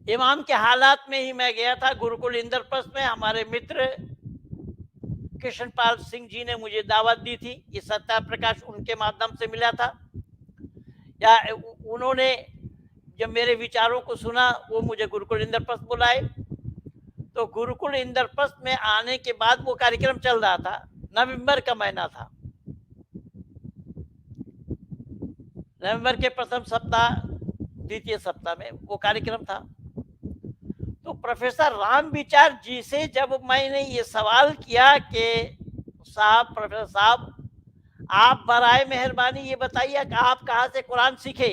इमाम के हालात में ही मैं गया था। गुरुकुल इंद्रप्रस्थ में हमारे मित्र कृष्णपाल सिंह जी ने मुझे दावत दी थी। ये सत्याप्रकाश उनके माध्यम से मिला था, या उन्होंने जब मेरे विचारों को सुना वो मुझे गुरुकुल इंद्रप्रस्थ बुलाए। तो गुरुकुल इंद्रप्रस्थ में आने के बाद वो कार्यक्रम चल रहा था, नवंबर का महीना था, नवंबर के प्रथम सप्ताह द्वितीय सप्ताह में वो कार्यक्रम था। तो प्रोफेसर राम विचार जी से जब मैंने ये सवाल किया कि साहब, प्रोफेसर साहब आप बराए मेहरबानी ये बताइए कि आप कहाँ से कुरान सीखे,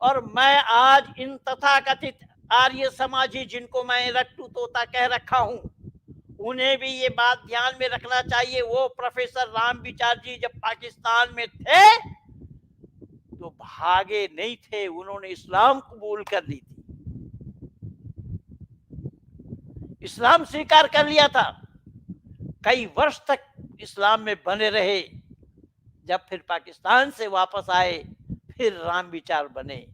और मैं आज इन तथाकथित आर्य समाजी जिनको मैं रट्टू तोता कह रखा हूँ, उन्हें भी ये बात ध्यान में रखना चाहिए। वो प्रोफेसर राम विचार जी जब पाकिस्तान में थे तो भागे नहीं थे, उन्होंने इस्लाम कबूल कर ली थी, इस्लाम स्वीकार कर लिया था। कई वर्ष तक इस्लाम में बने रहे। जब फिर पाकिस्तान से वापस आए फिर राम विचार बने।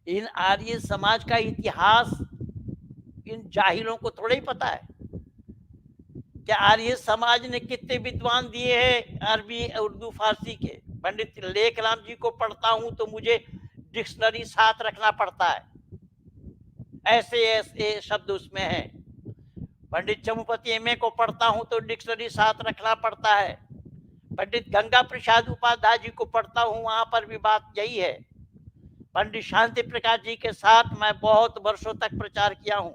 इन आर्य समाज का इतिहास इन जाहिलों को थोड़ा ही पता है कि आर्य समाज ने कितने विद्वान दिए हैं अरबी, उर्दू, फारसी के। पंडित लेखराम जी को पढ़ता हूं तो मुझे डिक्शनरी साथ रखना पड़ता है, ऐसे ऐसे शब्द उसमें हैं। पंडित चमुपति एमए को पढ़ता हूं तो डिक्शनरी साथ रखना पड़ता है। पंडित गंगा प्रसाद उपाध्याय जी को पढ़ता हूं, वहां पर भी बात यही है। पंडित शांति प्रकाश जी के साथ मैं बहुत वर्षों तक प्रचार किया हूं।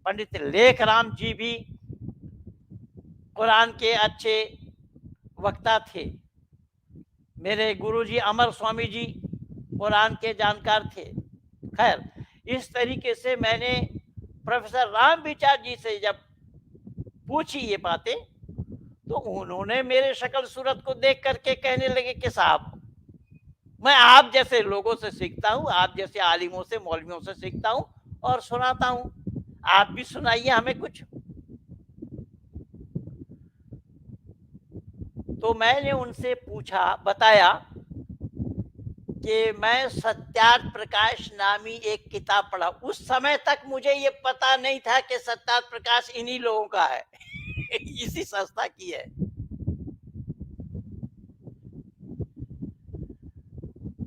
पंडित लेखराम जी भी कुरान के अच्छे वक्ता थे। मेरे गुरुजी अमर स्वामी जी कुरान के जानकार थे। खैर, इस तरीके से मैंने प्रोफेसर राम विचार जी से जब पूछी ये बातें तो उन्होंने मेरे शक्ल सूरत को देख करके कहने लगे कि साहब मैं आप जैसे लोगों से सीखता हूँ, आप जैसे आलिमों से, मौलवियों से सीखता हूँ और सुनाता हूँ, आप भी सुनाइए हमें कुछ। तो मैंने उनसे पूछा, बताया कि मैं सत्यार्थ प्रकाश नामी एक किताब पढ़ा। उस समय तक मुझे ये पता नहीं था कि सत्यार्थ प्रकाश इन्हीं लोगों का है इसी संस्था की है।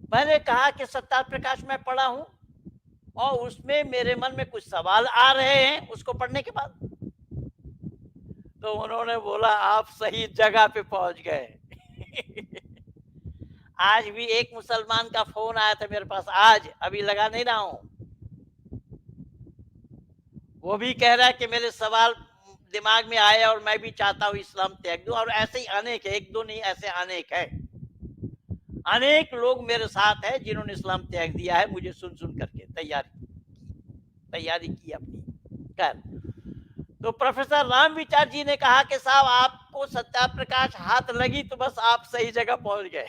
मैंने कहा कि सत्यार्थ प्रकाश मैं पढ़ा हूं और उसमें मेरे मन में कुछ सवाल आ रहे हैं उसको पढ़ने के बाद। तो उन्होंने बोला आप सही जगह पे पहुंच गए आज भी एक मुसलमान का फोन आया था मेरे पास, आज अभी लगा नहीं रहा हूं। वो भी कह रहा है कि मेरे सवाल दिमाग में आए और मैं भी चाहता हूं इस्लाम त्याग दूं। और ऐसे ही अनेक है, एक दो नहीं, ऐसे अनेक है। अनेक लोग मेरे साथ हैं जिन्होंने इस्लाम त्याग दिया है, मुझे सुन सुन करके तैयारी की अपनी। कर तो प्रोफेसर राम विचार जी ने कहा कि साहब आपको सत्यार्थ प्रकाश हाथ लगी तो बस आप सही जगह पहुंच गए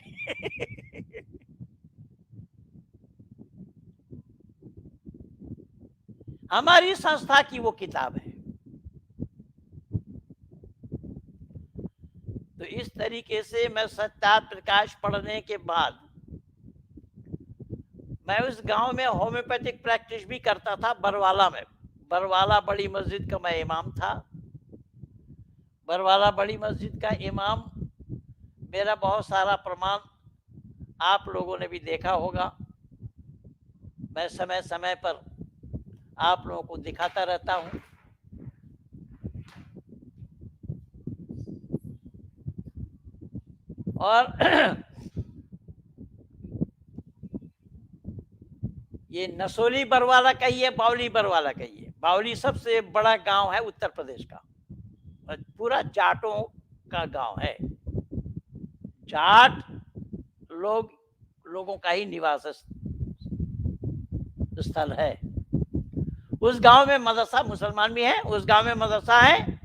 हमारी संस्था की वो किताब है। तो इस तरीके से मैं सत्यार्थ प्रकाश पढ़ने के बाद मैं उस गांव में होम्योपैथिक प्रैक्टिस भी करता था, बरवाला में। बरवाला बड़ी मस्जिद का मैं इमाम था। बरवाला बड़ी मस्जिद का इमाम, मेरा बहुत सारा प्रमाण आप लोगों ने भी देखा होगा। मैं समय समय पर आप लोगों को दिखाता रहता हूं। और ये नसोली बरवाला कहिए, बावली बरवाला कहिए। बावली सबसे बड़ा गांव है उत्तर प्रदेश का, पूरा जाटों का गांव है। जाट लोगों का ही निवास स्थल है। उस गांव में मदरसा, मुसलमान भी हैं, उस गांव में मदरसा है।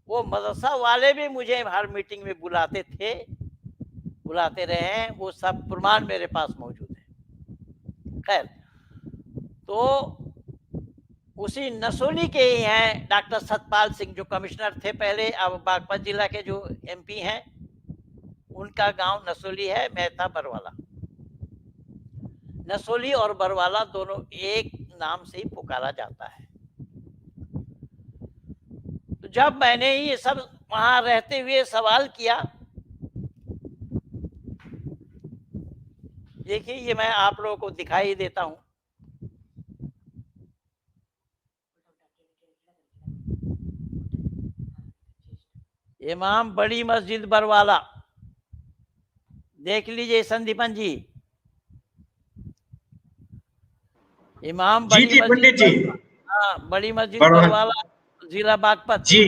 वो मदरसा वाले भी मुझे हर मीटिंग में बुलाते थे, बुलाते रहे हैं, वो सब प्रमाण मेरे पास मौजूद है। खैर, तो उसी नसोली के ही हैं डॉक्टर सतपाल सिंह, जो कमिश्नर थे पहले, अब बागपत जिला के जो एमपी हैं, उनका गांव नसोली है, मैं था बरवाला। नसोली और बरवाला दोनों एक नाम से ही पुकारा जाता है। तो जब मैंने ये सब वहां रहते हुए सवाल किया, देखिए ये मैं आप लोगों को दिखाई देता हूं। इमाम बड़ी मस्जिद बरवाला, देख लीजिए संदीपन जी। इमाम जी बड़ी जी पंडित जी, मस्जिद, हाँ, बड़ी मस्जिद बरवाला। बरवाला, जिला बागपत। जी।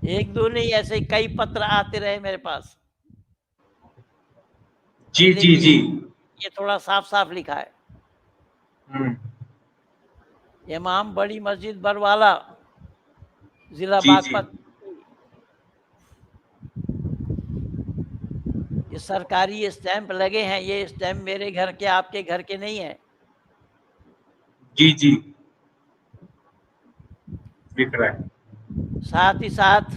एक दो नहीं, ऐसे कई पत्र आते रहे मेरे पास। जी ये जी देखिए, जी। ये थोड़ा साफ साफ लिखा है, इमाम बड़ी मस्जिद बरवाला, जिला जी जी। बागपत। ये सरकारी स्टैंप लगे हैं, ये स्टैंप मेरे घर के, आपके घर के नहीं है। जी जी, दिख रहा है। साथ ही साथ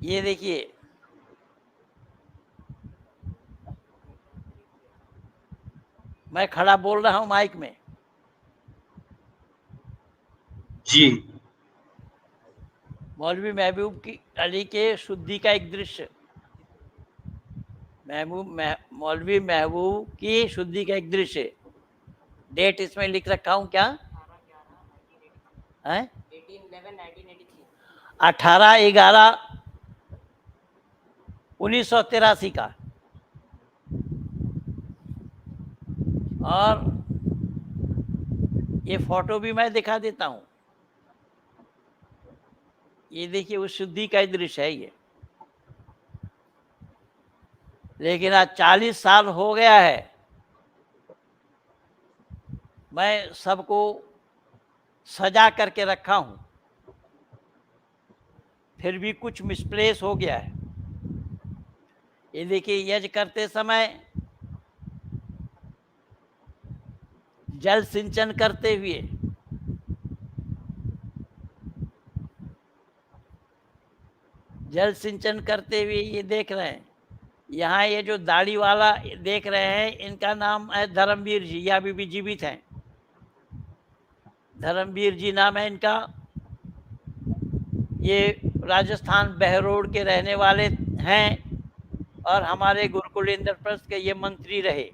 ये देखिए, मैं खड़ा बोल रहा हूं माइक में। जी। मौलवी महबूब की अली के शुद्धि का एक दृश्य, मौलवी महबूब की शुद्धि का एक दृश्य। डेट इसमें लिख रखा हूं क्या है? 18/11/1983 का। और ये फोटो भी मैं दिखा देता हूं। ये देखिए, उस शुद्धि का दृश्य है ये। लेकिन आज 40 साल हो गया है, मैं सबको सजा करके रखा हूं, फिर भी कुछ मिसप्लेस हो गया है। ये देखिए, यज्ञ करते समय जल सिंचन करते हुए, जल सिंचन करते हुए ये देख रहे हैं। यहाँ ये जो दाढ़ी वाला देख रहे हैं, इनका नाम है धर्मवीर जी, या अभी भी जीवित हैं। धर्मवीर जी नाम है इनका। ये राजस्थान बहरोड के रहने वाले हैं और हमारे गुरुकुल इंद्रप्रस्थ के ये मंत्री रहे।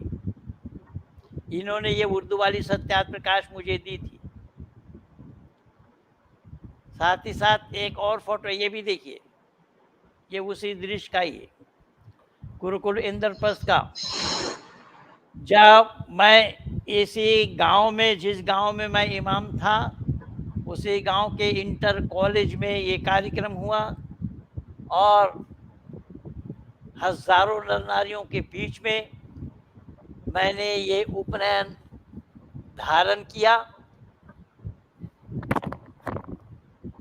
इन्होंने ये उर्दू वाली सत्यार्थ प्रकाश मुझे दी थी। साथ ही साथ एक और फोटो ये भी देखिए, ये उसी दृश्य का ही है, गुरुकुल इंद्रप्रस्थ का। जब मैं इसी गांव में, जिस गांव में मैं इमाम था, उसी गांव के इंटर कॉलेज में ये कार्यक्रम हुआ और हजारों नर नारियों के बीच में मैंने ये उपनयन धारण किया।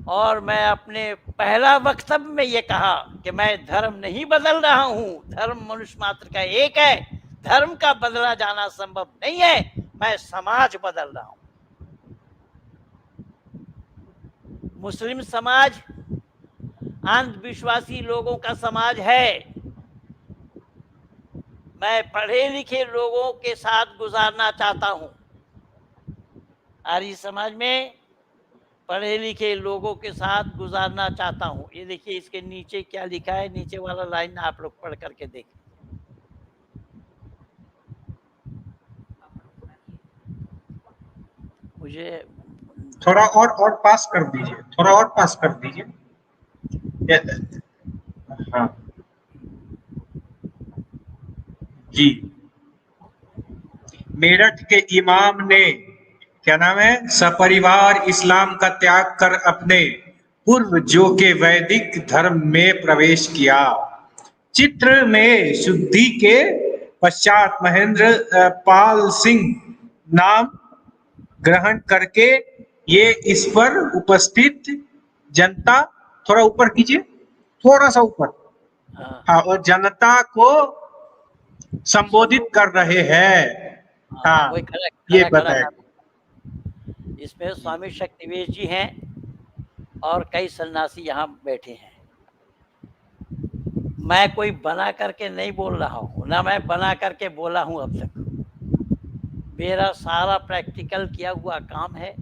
और मैं अपने पहला वक्तव्य में ये कहा कि मैं धर्म नहीं बदल रहा हूं, धर्म मनुष्य मात्र का एक है, धर्म का बदला जाना संभव नहीं है, मैं समाज बदल रहा हूं। मुस्लिम समाज अंधविश्वासी लोगों का समाज है। मैं पढ़े लिखे लोगों के साथ गुजारना चाहता हूं। आर्य समाज में पढ़े लिखे लोगों के साथ गुजारना चाहता हूं। ये देखिए, इसके नीचे क्या लिखा है, नीचे वाला लाइन आप लोग पढ़ करके देखें। मुझे थोड़ा और पास कर दीजिए, थोड़ा और पास कर दीजिए। हाँ जी। मेरठ के इमाम ने, क्या नाम है, सपरिवार इस्लाम का त्याग कर अपने पूर्व जो के वैदिक धर्म में प्रवेश किया। चित्र में शुद्धि के पश्चात महेंद्र पाल सिंह नाम ग्रहण करके ये इस पर उपस्थित जनता, थोड़ा ऊपर कीजिए, थोड़ा सा ऊपर, हाँ हाँ, और जनता को संबोधित कर रहे हैं। हाँ, वही खड़ा ये खड़ा खड़ा बताए। कर। इसमें स्वामी शक्तिवेश जी हैं और कई सन्यासी यहाँ बैठे हैं। मैं कोई बना करके नहीं बोल रहा हूँ, ना मैं बना करके बोला हूँ अब तक। मेरा सारा प्रैक्टिकल किया हुआ काम है,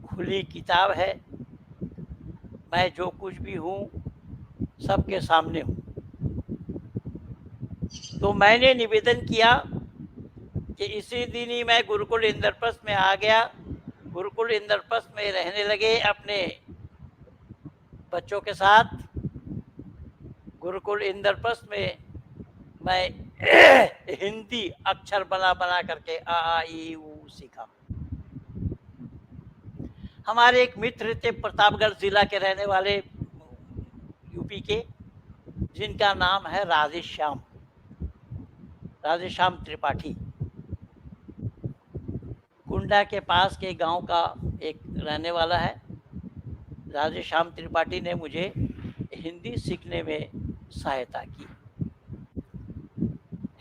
खुली किताब है। मैं जो कुछ भी हूँ सबके सामने हूँ। तो मैंने निवेदन किया कि इसी दिन ही मैं गुरुकुल इंद्रप्रस्थ में आ गया। गुरुकुल इंद्रप्रस्थ में रहने लगे अपने बच्चों के साथ। गुरुकुल इंद्रप्रस्थ में मैं हिंदी अक्षर बना बना करके आ ई ऊ सीखा। हमारे एक मित्र थे प्रतापगढ़ जिला के रहने वाले, यूपी के, जिनका नाम है राधेश्याम त्रिपाठी। कुंडा के पास के गांव का एक रहने वाला है। राधेश्याम त्रिपाठी ने मुझे हिंदी सीखने में सहायता की।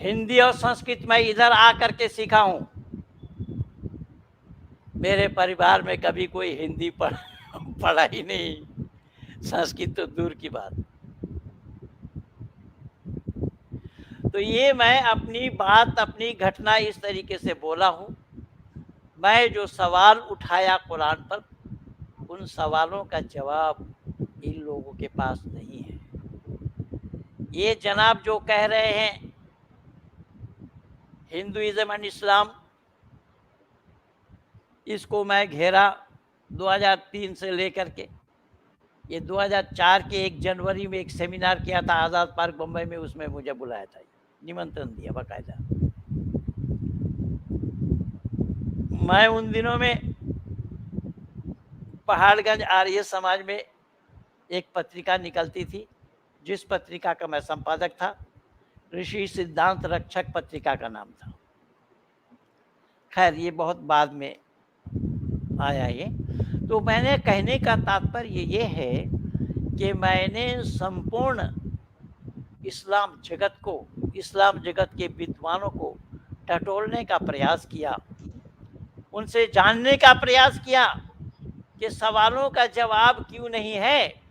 हिंदी और संस्कृत मैं इधर आकर के सीखा हूँ। मेरे परिवार में कभी कोई हिंदी पढ़ा ही नहीं, संस्कृत तो दूर की बात। तो ये मैं अपनी बात, अपनी घटना इस तरीके से बोला हूँ। मैं जो सवाल उठाया कुरान पर, उन सवालों का जवाब इन लोगों के पास नहीं है। ये जनाब जो कह रहे हैं हिंदुइज्म एंड इस्लाम, इसको मैं घेरा 2003 से लेकर के ये 2004 के 1 जनवरी में एक सेमिनार किया था आज़ाद पार्क बम्बई में। उसमें मुझे बुलाया था, निमंत्रण दिया बाकायदा। मैं उन दिनों में पहाड़गंज आर्य समाज में एक पत्रिका निकलती थी, जिस पत्रिका का मैं संपादक था। ऋषि सिद्धांत रक्षक पत्रिका का नाम था। खैर ये बहुत बाद में आया ये। तो मैंने कहने का तात्पर्य ये है कि मैंने संपूर्ण इस्लाम जगत को, इस्लाम जगत के विद्वानों को टटोलने का प्रयास किया, उनसे जानने का प्रयास किया कि सवालों का जवाब क्यों नहीं है।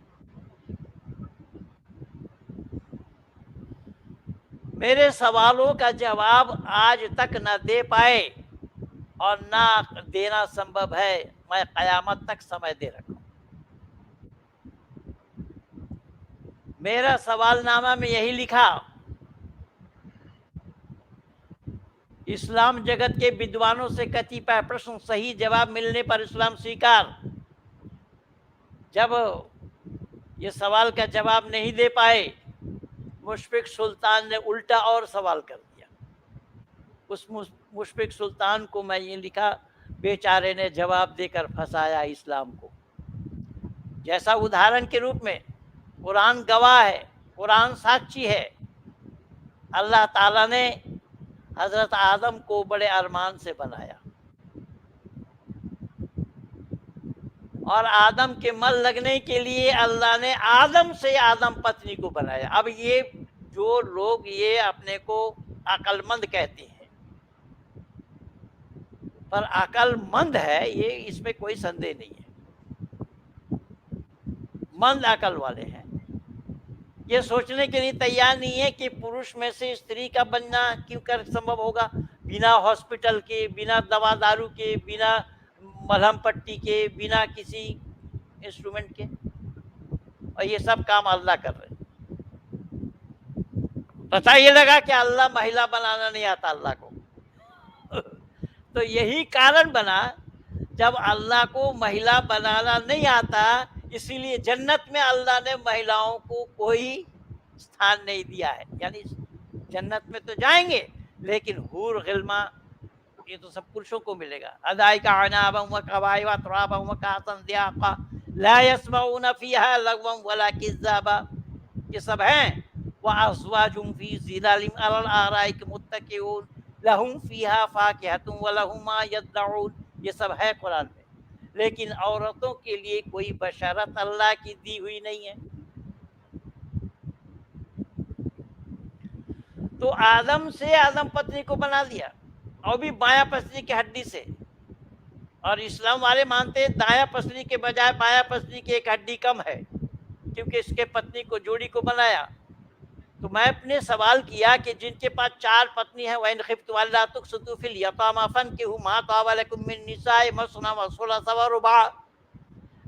मेरे सवालों का जवाब आज तक न दे पाए और ना देना संभव है। मैं कयामत तक समय दे रखा हूं। मेरा सवालनामा में यही लिखा, इस्लाम जगत के विद्वानों से कतिपय प्रश्न सही जवाब मिलने पर इस्लाम स्वीकार। जब ये सवाल का जवाब नहीं दे पाए, मुशफिक सुल्तान ने उल्टा और सवाल कर दिया। उस मुशफिक सुल्तान को मैं ये लिखा, बेचारे ने जवाब देकर फंसाया इस्लाम को। जैसा उदाहरण के रूप में कुरान गवाह है, कुरान साक्षी है। अल्लाह ताला ने हजरत आदम को बड़े अरमान से बनाया और आदम के मन लगने के लिए अल्लाह ने आदम से आदम पत्नी को बनाया। अब ये जो लोग ये अपने को अक्लमंद कहते हैं, पर अक्लमंद है ये, इसमें कोई संदेह नहीं है। मंद अकल वाले हैं। ये सोचने के लिए तैयार नहीं है कि पुरुष में से स्त्री का बनना क्यों कर संभव होगा, बिना हॉस्पिटल के, बिना दवा दारू के, बिना मलहम पट्टी के, बिना किसी इंस्ट्रूमेंट के। और ये सब काम अल्लाह कर रहे हैं। पता ये लगा कि अल्लाह महिला बनाना नहीं आता अल्लाह को। तो यही कारण बना, जब अल्लाह को महिला बनाना नहीं आता, इसीलिए जन्नत में अल्लाह ने महिलाओं को कोई स्थान नहीं दिया है। यानी जन्नत में तो जाएंगे, लेकिन हूर गिल्मा ये तो सब पुरुषों को मिलेगा। अदाई का अनाबम व कवाई व तुराबम व कातन दियाका, ला यस्माऊना फीहा लगवन वला किज़्ज़ाबा, ये सब हैं। व अज़वाजुम फी ज़िलालिम अलल आराइक मुत्तकिऊन लहुम फीहा फाकिहतुन व लहुम मा यदऊन, ये सब है कुरान में। लेकिन औरतों के लिए कोई बशरत अल्लाह की दी हुई नहीं है। तो आदम से आदम पत्नी को बना दिया, और भी बायां पसली की हड्डी से। और इस्लाम वाले मानते हैं दायां पसली के बजाय बायां पसली की एक हड्डी कम है, क्योंकि इसके पत्नी को जोड़ी को बनाया। तो मैं अपने सवाल किया कि जिनके पास 4 पत्नी है, वह खिफ्तुम अल्ला तुक़सितू फिल यतामा फन्किहू मा ताबा लकुम मिन निसाइ मसना व सुलसा व रुबा।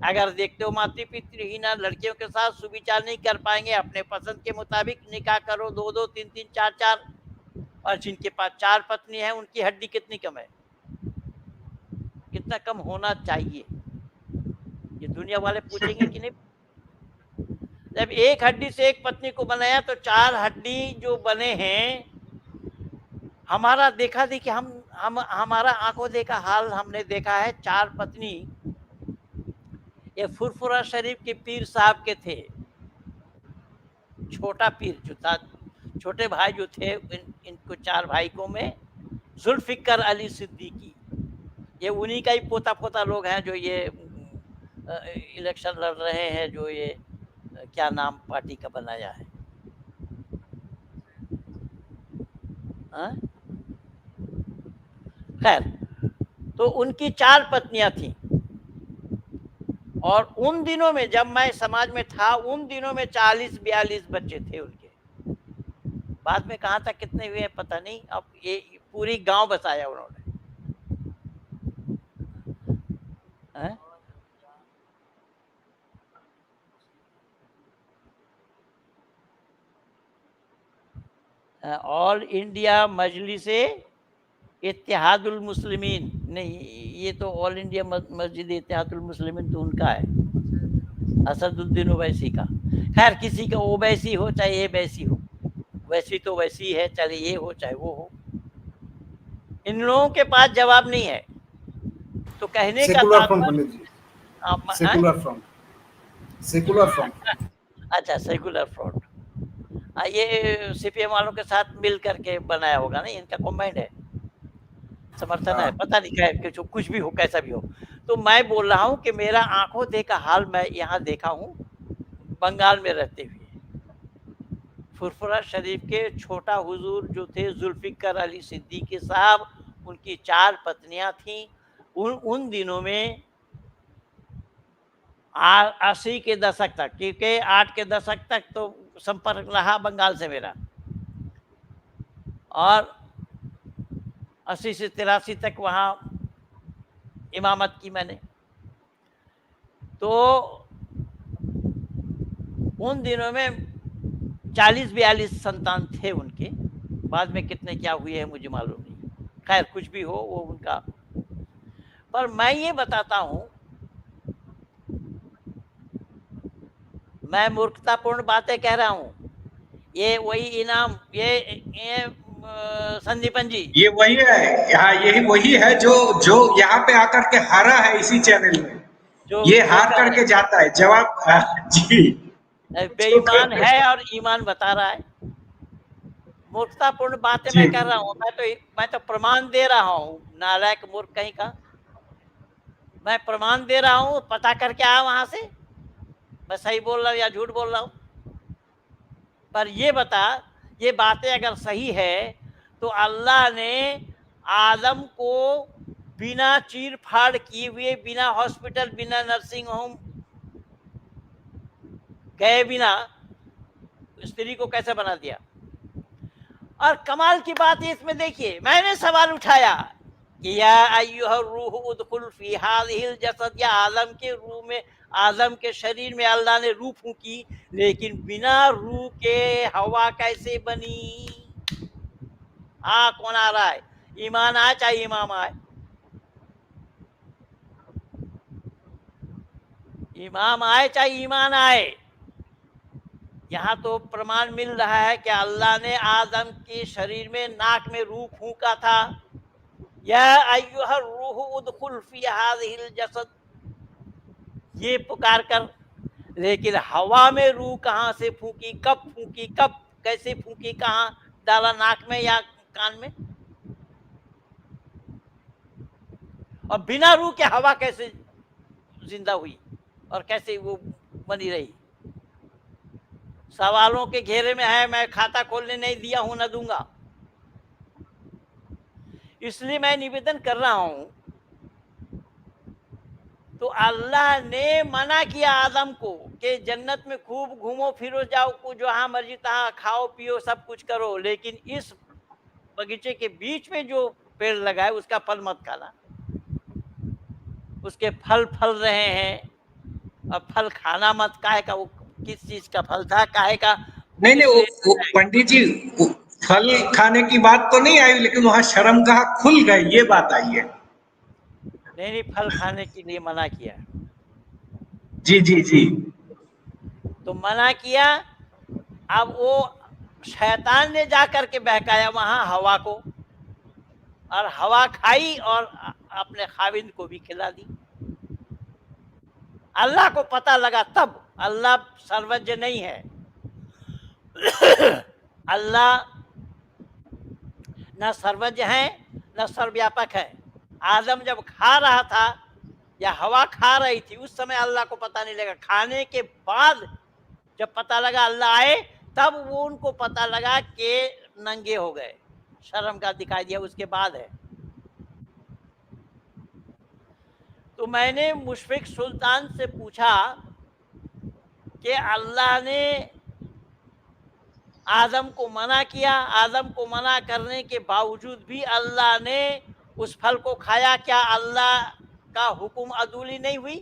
अगर देखते हो मातृ पितृहीन लड़कियों के साथ सुविचार नहीं कर पाएंगे, अपने पसंद के मुताबिक निकाह करो, 2-2, 3-3, 4-4। और जिनके पास 4 पत्नी है, उनकी हड्डी कितनी कम है, कितना कम होना चाहिए, ये दुनिया वाले पूछेंगे कि नहीं। जब एक हड्डी से एक पत्नी को बनाया, तो 4 हड्डी जो बने हैं, हमारा देखा देखी हम हमारा आंखों देखा हाल हमने देखा है। 4 पत्नी, ये फुरफुरा शरीफ के पीर साहब के थे, छोटा पीर जो था, छोटे भाई जो थे, इनको 4 भाई को में जुल्फिकर अली सिद्दीकी, ये उन्हीं का ही पोता पोता लोग हैं जो ये इलेक्शन लड़ रहे हैं, जो ये क्या नाम पार्टी का बनाया है, खैर। तो उनकी 4 पत्नियां थीं। और उन दिनों में जब मैं समाज में था, उन दिनों में 40-42 बच्चे थे उनके। बाद में कहाँ तक कितने हुए पता नहीं। अब ये पूरी गांव बसाया उन्होंने। ऑल इंडिया मजलिसे इत्तेहादुल मुस्लिमीन नहीं, ये तो ऑल इंडिया मस्जिद इत्तेहादुल मुस्लिमीन तो उनका है, असदुद्दीन ओवैसी का। खैर, किसी का ओवैसी हो चाहे ये वैसी हो, वैसी तो वैसी है, चाहे ये हो चाहे वो हो, इन लोगों के पास जवाब नहीं है। तो कहने का सेकुलर फ्रंट अच्छा, सेकुलर फ्रंट, ये सीपीएम वालों के साथ मिल करके बनाया होगा ना, इनका कमेंट है, समर्थन है, पता नहीं कुछ भी हो, कैसा भी हो। तो मैं बोल रहा हूँ कि मेरा आंखों देखा हाल मैं यहाँ देखा हूँ बंगाल में रहते हुए। फुरफुरा शरीफ के छोटा हुजूर जो थे जुल्फिकर अली सिद्दीकी साहब, उनकी 4 पत्नियां थीं। उन दिनों में 80 के दशक तक, क्योंकि 8 के दशक तक तो संपर्क रहा बंगाल से मेरा, और 80 से 83 तक वहाँ इमामत की मैंने। तो उन दिनों में 40-42 संतान थे उनके। बाद में कितने क्या हुए हैं मुझे मालूम नहीं। खैर, कुछ भी हो वो उनका। पर मैं ये बताता हूँ, मैं मूर्खतापूर्ण बातें कह रहा हूँ। ये वही इनाम, ये संदीपन जी, ये वही है, हाँ यही वही है जो यहाँ पे आकर के हारा है इसी चैनल में, जो ये हार करके जाता है। जवाब जी, बेईमान है और ईमान बता रहा है। मूर्खतापूर्ण बातें मैं कर रहा हूँ, मैं तो प्रमाण दे रहा हूँ, नालायक मूर्ख कहीं का। मैं प्रमाण दे रहा हूँ, पता करके आया वहां से, मैं सही बोल रहा हूँ या झूठ बोल रहा हूँ। पर ये बता, ये बातें अगर सही है तो अल्लाह ने आदम को बिना चीर फाड़ किए हुए, बिना हॉस्पिटल, बिना नर्सिंग होम गए बिना स्त्री को कैसे बना दिया। और कमाल की बात है इसमें, देखिए, मैंने सवाल उठाया कि या अय्युहर रूह उदखुल फी हाज़िहिल जसद, या आदम के रूह में, आदम के शरीर में अल्लाह ने रूह फूंकी, लेकिन बिना रूह के हवा कैसे बनी? कौन आ रहा है? ईमान आए चाहे इमाम आए, इमाम आए चाहे ईमान आए, यहाँ तो प्रमाण मिल रहा है कि अल्लाह ने आदम के शरीर में, नाक में रूह फूंका था। या अय्युहर रूह उदखुल फी हाज़िहिल जसद, ये पुकार कर, लेकिन हवा में रूह कहाँ से फूकी, कब कैसे फूकी, कहाँ डाला, नाक में या कान में, और बिना रूह के हवा कैसे जिंदा हुई और कैसे वो बनी रही। सवालों के घेरे में है, मैं खाता खोलने नहीं दिया हूं, न दूंगा। इसलिए मैं निवेदन कर रहा हूं, तो अल्लाह ने मना किया आदम को कि जन्नत में खूब घूमो फिरो, जाओ जहां मर्जी तहां खाओ पियो सब कुछ करो, लेकिन इस बगीचे के बीच में जो पेड़ लगा है उसका फल मत खाना। उसके फल रहे हैं, और फल खाना मत। काहे का, वो किस चीज का फल था, काहे का? नहीं, वो पंडित जी, फल खाने की बात तो नहीं आई, लेकिन वहां शर्म कहा खुल गए, ये बात आई है। नहीं, फल खाने के लिए मना किया। जी जी जी। तो मना किया। अब वो शैतान ने जा करके बहकाया वहां हवा को, और हवा खाई और अपने खाविंद को भी खिला दी। अल्लाह को पता लगा तब, अल्लाह सर्वज्ञ नहीं है। अल्लाह न सर्वज्ञ है न सर्वव्यापक है। आदम जब खा रहा था या हवा खा रही थी, उस समय अल्लाह को पता नहीं लगा। खाने के बाद जब पता लगा अल्लाह आए, तब वो उनको पता लगा कि नंगे हो गए, शर्म का दिखाई दिया, उसके बाद है। तो मैंने मुशफिक सुल्तान से पूछा कि अल्लाह ने आदम को मना किया, आदम को मना करने के बावजूद भी अल्लाह ने उस फल को खाया, क्या अल्लाह का हुक्म अदूली नहीं हुई?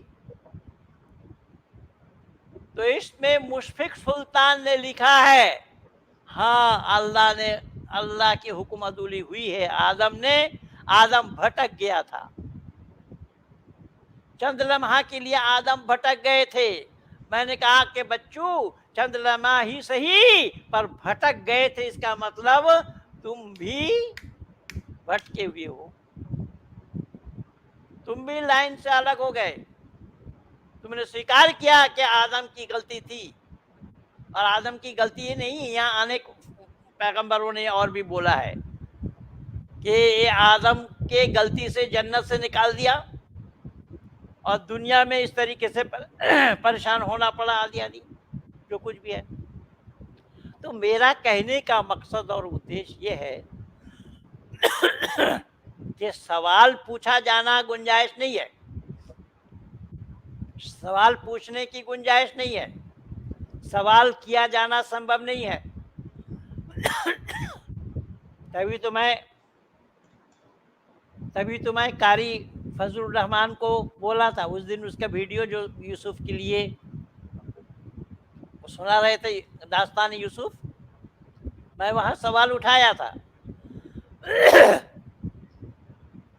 तो इसमें मुशफिक सुल्तान ने लिखा है, हाँ अल्लाह की हुक्म अदूली हुई है। आदम भटक गया था, चंद लम्हा के लिए आदम भटक गए थे। मैंने कहा कि बच्चों, चंद लम्हा ही सही पर भटक गए थे, इसका मतलब तुम भी भटके हुए हो, तुम भी लाइन से अलग हो गए। तुमने स्वीकार किया कि आदम की गलती थी, और आदम की गलती ही नहीं, यहाँ अनेक पैगंबरों ने और भी बोला है कि ये आदम के गलती से जन्नत से निकाल दिया और दुनिया में इस तरीके से परेशान होना पड़ा, आदि जो कुछ भी है। तो मेरा कहने का मकसद और उद्देश्य ये है कि सवाल पूछा जाना गुंजाइश नहीं है, सवाल पूछने की गुंजाइश नहीं है, सवाल किया जाना संभव नहीं है। तभी तो मैं कारी फजलुर रहमान को बोला था उस दिन, उसका वीडियो जो यूसुफ के लिए सुना रहे थे, दास्तान यूसुफ, मैं वहां सवाल उठाया था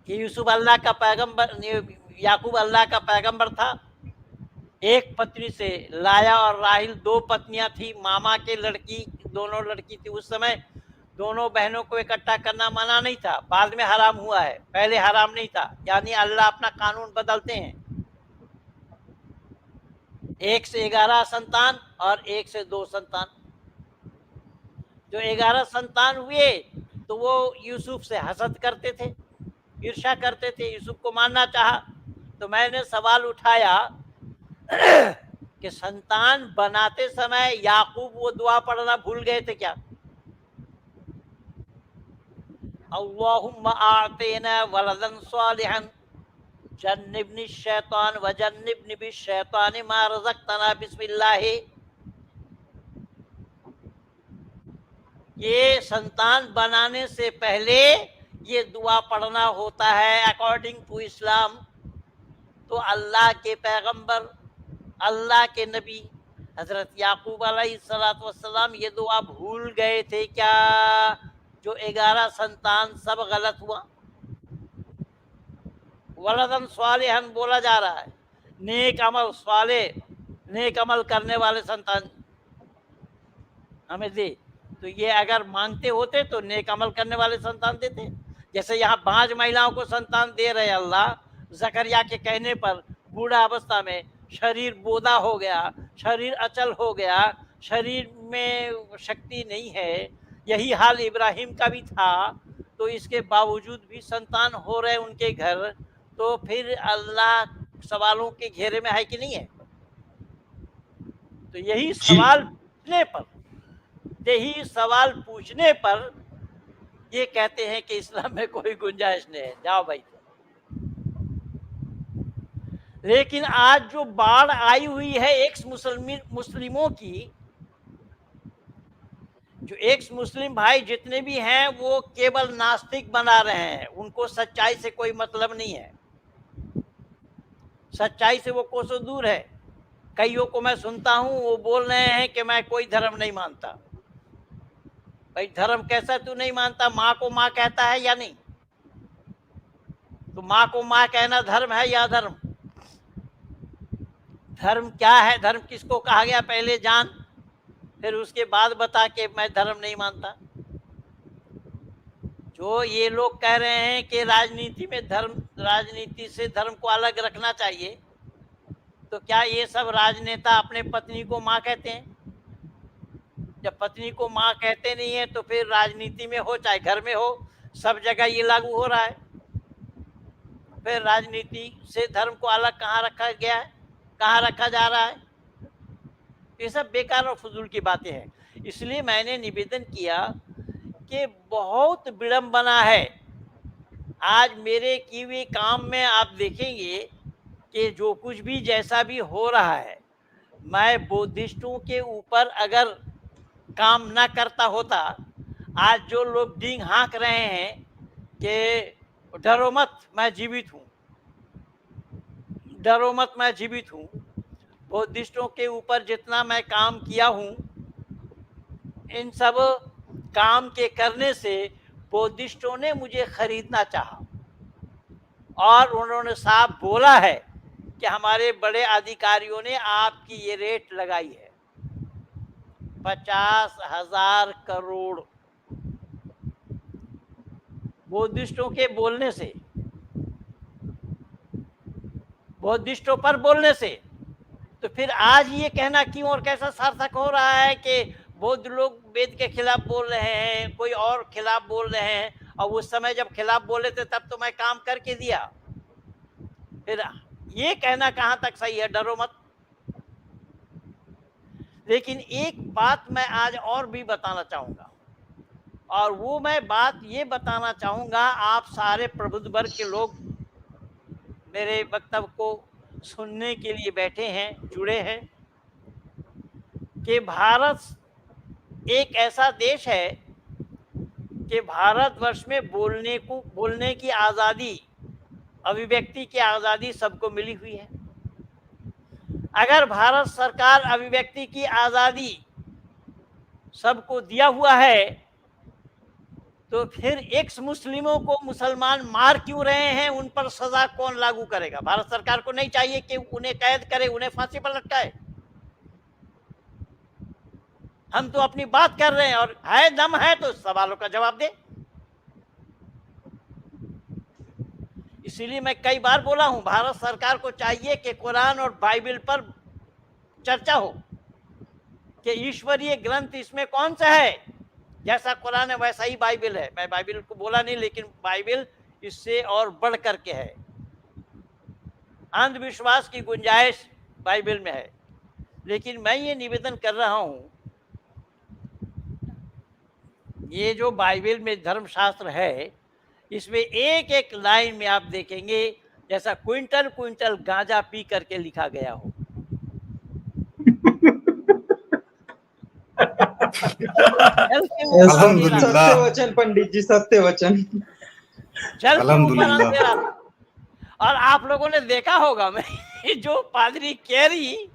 कि यूसुफ अल्लाह का पैगंबर, याकूब अल्लाह का पैगंबर था, एक पत्नी से लाया, और राहिल दो पत्नियां थी, मामा के लड़की, दोनों लड़की थी। उस समय दोनों बहनों को इकट्ठा करना मना नहीं था, बाद में हराम हुआ है, पहले हराम नहीं था। यानी अल्लाह अपना कानून बदलते हैं। 1 से 11 संतान और 1 से 2 संतान। जो 11 संतान हुए तो वो यूसुफ से हसद करते थे, ईर्ष्या करते थे, यूसुफ को मारना चाहा। तो मैंने सवाल उठाया कि संतान बनाते समय याकूब वो दुआ पढ़ना भूल गए थे क्या? अल्लाहुम्मा आतिना वलदन सालिहन जन्निबनी शैतान व जन्निबनी बिशैतान मा रज़क़तना बिस्मिल्लाह। ये संतान बनाने से पहले ये दुआ पढ़ना होता है अकॉर्डिंग टू इस्लाम। तो अल्लाह के पैगंबर, अल्लाह के नबी हजरत याकूब अलैहिस्सलाम ये दुआ भूल गए थे क्या? जो 11 संतान सब गलत हुआ। वलदन स्वालिहन बोला जा रहा है, नेक अमल, स्वाले नेक अमल करने वाले संतान हमें दे। तो ये अगर मांगते होते तो नेक अमल करने वाले संतान देते। जैसे यहाँ 5 महिलाओं को संतान दे रहे अल्लाह, जकरिया के कहने पर बूढ़ा अवस्था में शरीर बोदा हो गया, शरीर अचल हो गया, शरीर में शक्ति नहीं है। यही हाल इब्राहिम का भी था, तो इसके बावजूद भी संतान हो रहे उनके घर। तो फिर अल्लाह सवालों के घेरे में है कि नहीं है? तो यही सवाल पूछने पर ये कहते हैं कि इस्लाम में कोई गुंजाइश नहीं है। जाओ भाई। लेकिन आज जो बाढ़ आई हुई है एक्स मुस्लिमों की, जो एक्स मुस्लिम भाई जितने भी हैं वो केवल नास्तिक बना रहे हैं, उनको सच्चाई से कोई मतलब नहीं है, सच्चाई से वो कोसों दूर है। कईयों को मैं सुनता हूँ वो बोल रहे हैं कि मैं कोई धर्म नहीं मानता। भाई धर्म कैसा तू नहीं मानता? माँ को माँ कहता है या नहीं? तो माँ को माँ कहना धर्म है या अधर्म? धर्म क्या है? धर्म किसको कहा गया पहले जान, फिर उसके बाद बता के मैं धर्म नहीं मानता। जो ये लोग कह रहे हैं कि राजनीति से धर्म को अलग रखना चाहिए, तो क्या ये सब राजनेता अपने पत्नी को माँ कहते हैं? जब पत्नी को माँ कहते नहीं है तो फिर राजनीति में हो चाहे घर में हो, सब जगह ये लागू हो रहा है। फिर राजनीति से धर्म को अलग कहाँ रखा गया है, कहाँ रखा जा रहा है? ये सब बेकार और फजूल की बातें हैं। इसलिए मैंने निवेदन किया कि बहुत विडंबना है। आज मेरे किए हुए काम में आप देखेंगे कि जो कुछ भी जैसा भी हो रहा है, मैं बुद्धिस्टों के ऊपर अगर काम ना करता होता, आज जो लोग डींग हाँक रहे हैं कि डरो मत मैं जीवित हूँ, डरो मत मैं जीवित हूँ, बुद्धिस्टों के ऊपर जितना मैं काम किया हूँ, इन सब काम के करने से बुद्धिस्टों ने मुझे खरीदना चाहा और उन्होंने साफ बोला है कि हमारे बड़े अधिकारियों ने आपकी ये रेट लगाई है 50,000 करोड़। बुद्धिस्टों के बोलने से, बुद्धिस्टों पर बोलने से, तो फिर आज ये कहना क्यों और कैसा सार्थक हो रहा है कि बौद्ध लोग वेद के खिलाफ बोल रहे हैं, कोई और खिलाफ बोल रहे हैं, और उस समय जब खिलाफ बोले थे तब तो मैं काम करके दिया। फिर ये कहना कहाँ तक सही है, डरो मत। लेकिन एक बात मैं आज और भी बताना चाहूँगा, और वो मैं बात ये बताना चाहूँगा, आप सारे प्रबुद्ध वर्ग के लोग मेरे वक्तव्य को सुनने के लिए बैठे हैं, जुड़े हैं, कि भारत एक ऐसा देश है कि भारतवर्ष में बोलने की आज़ादी, अभिव्यक्ति की आज़ादी सबको मिली हुई है। अगर भारत सरकार अभिव्यक्ति की आज़ादी सबको दिया हुआ है, तो फिर एक्स मुस्लिमों को मुसलमान मार क्यों रहे हैं, उन पर सजा कौन लागू करेगा? भारत सरकार को नहीं चाहिए कि उन्हें कैद करे, उन्हें फांसी पर लटकाए? हम तो अपनी बात कर रहे हैं, और है दम है तो सवालों का जवाब दे। इसीलिए मैं कई बार बोला हूं, भारत सरकार को चाहिए कि कुरान और बाइबल पर चर्चा हो कि ईश्वरीय ग्रंथ इसमें कौन सा है। जैसा कुरान है वैसा ही बाइबल है। मैं बाइबल को बोला नहीं, लेकिन बाइबल इससे और बढ़ करके है। अंधविश्वास की गुंजाइश बाइबल में है। लेकिन मैं ये निवेदन कर रहा हूं, ये जो बाइबल में धर्मशास्त्र है, इसमें एक एक लाइन में आप देखेंगे जैसा क्विंटल क्विंटल गांजा पी करके लिखा गया हो। सत्य वचन पंडित जी, सत्य वचन। अल्हम्दुलिल्लाह। और आप लोगों ने देखा होगा, मैं जो पादरी कैरी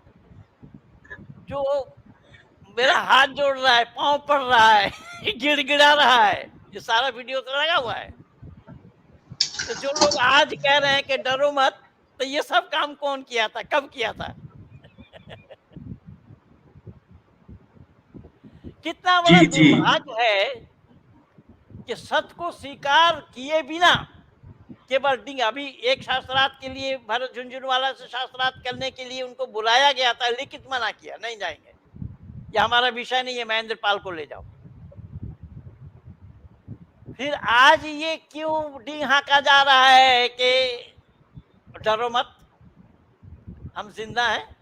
जो मेरा हाथ जोड़ रहा है, पांव पड़ रहा है, गिड़गिड़ा रहा है, ये सारा वीडियो तो लगा हुआ है। तो जो लोग आज कह रहे हैं कि डरो मत, तो ये सब काम कौन किया था, कब किया था? कितना बड़ा दुर्भाग्य है कि सत्य को स्वीकार किए बिना केवल डिंग अभी एक शास्त्रार्थ के लिए भरत झुंझुनवाला से शास्त्रार्थ करने के लिए उनको बुलाया गया था, लिखित मना किया, नहीं जाएंगे, ये हमारा विषय नहीं है, महेंद्र पाल को ले जाओ। फिर आज ये क्यों डिंग हाँका जा रहा है कि डरो मत, हम जिंदा हैं।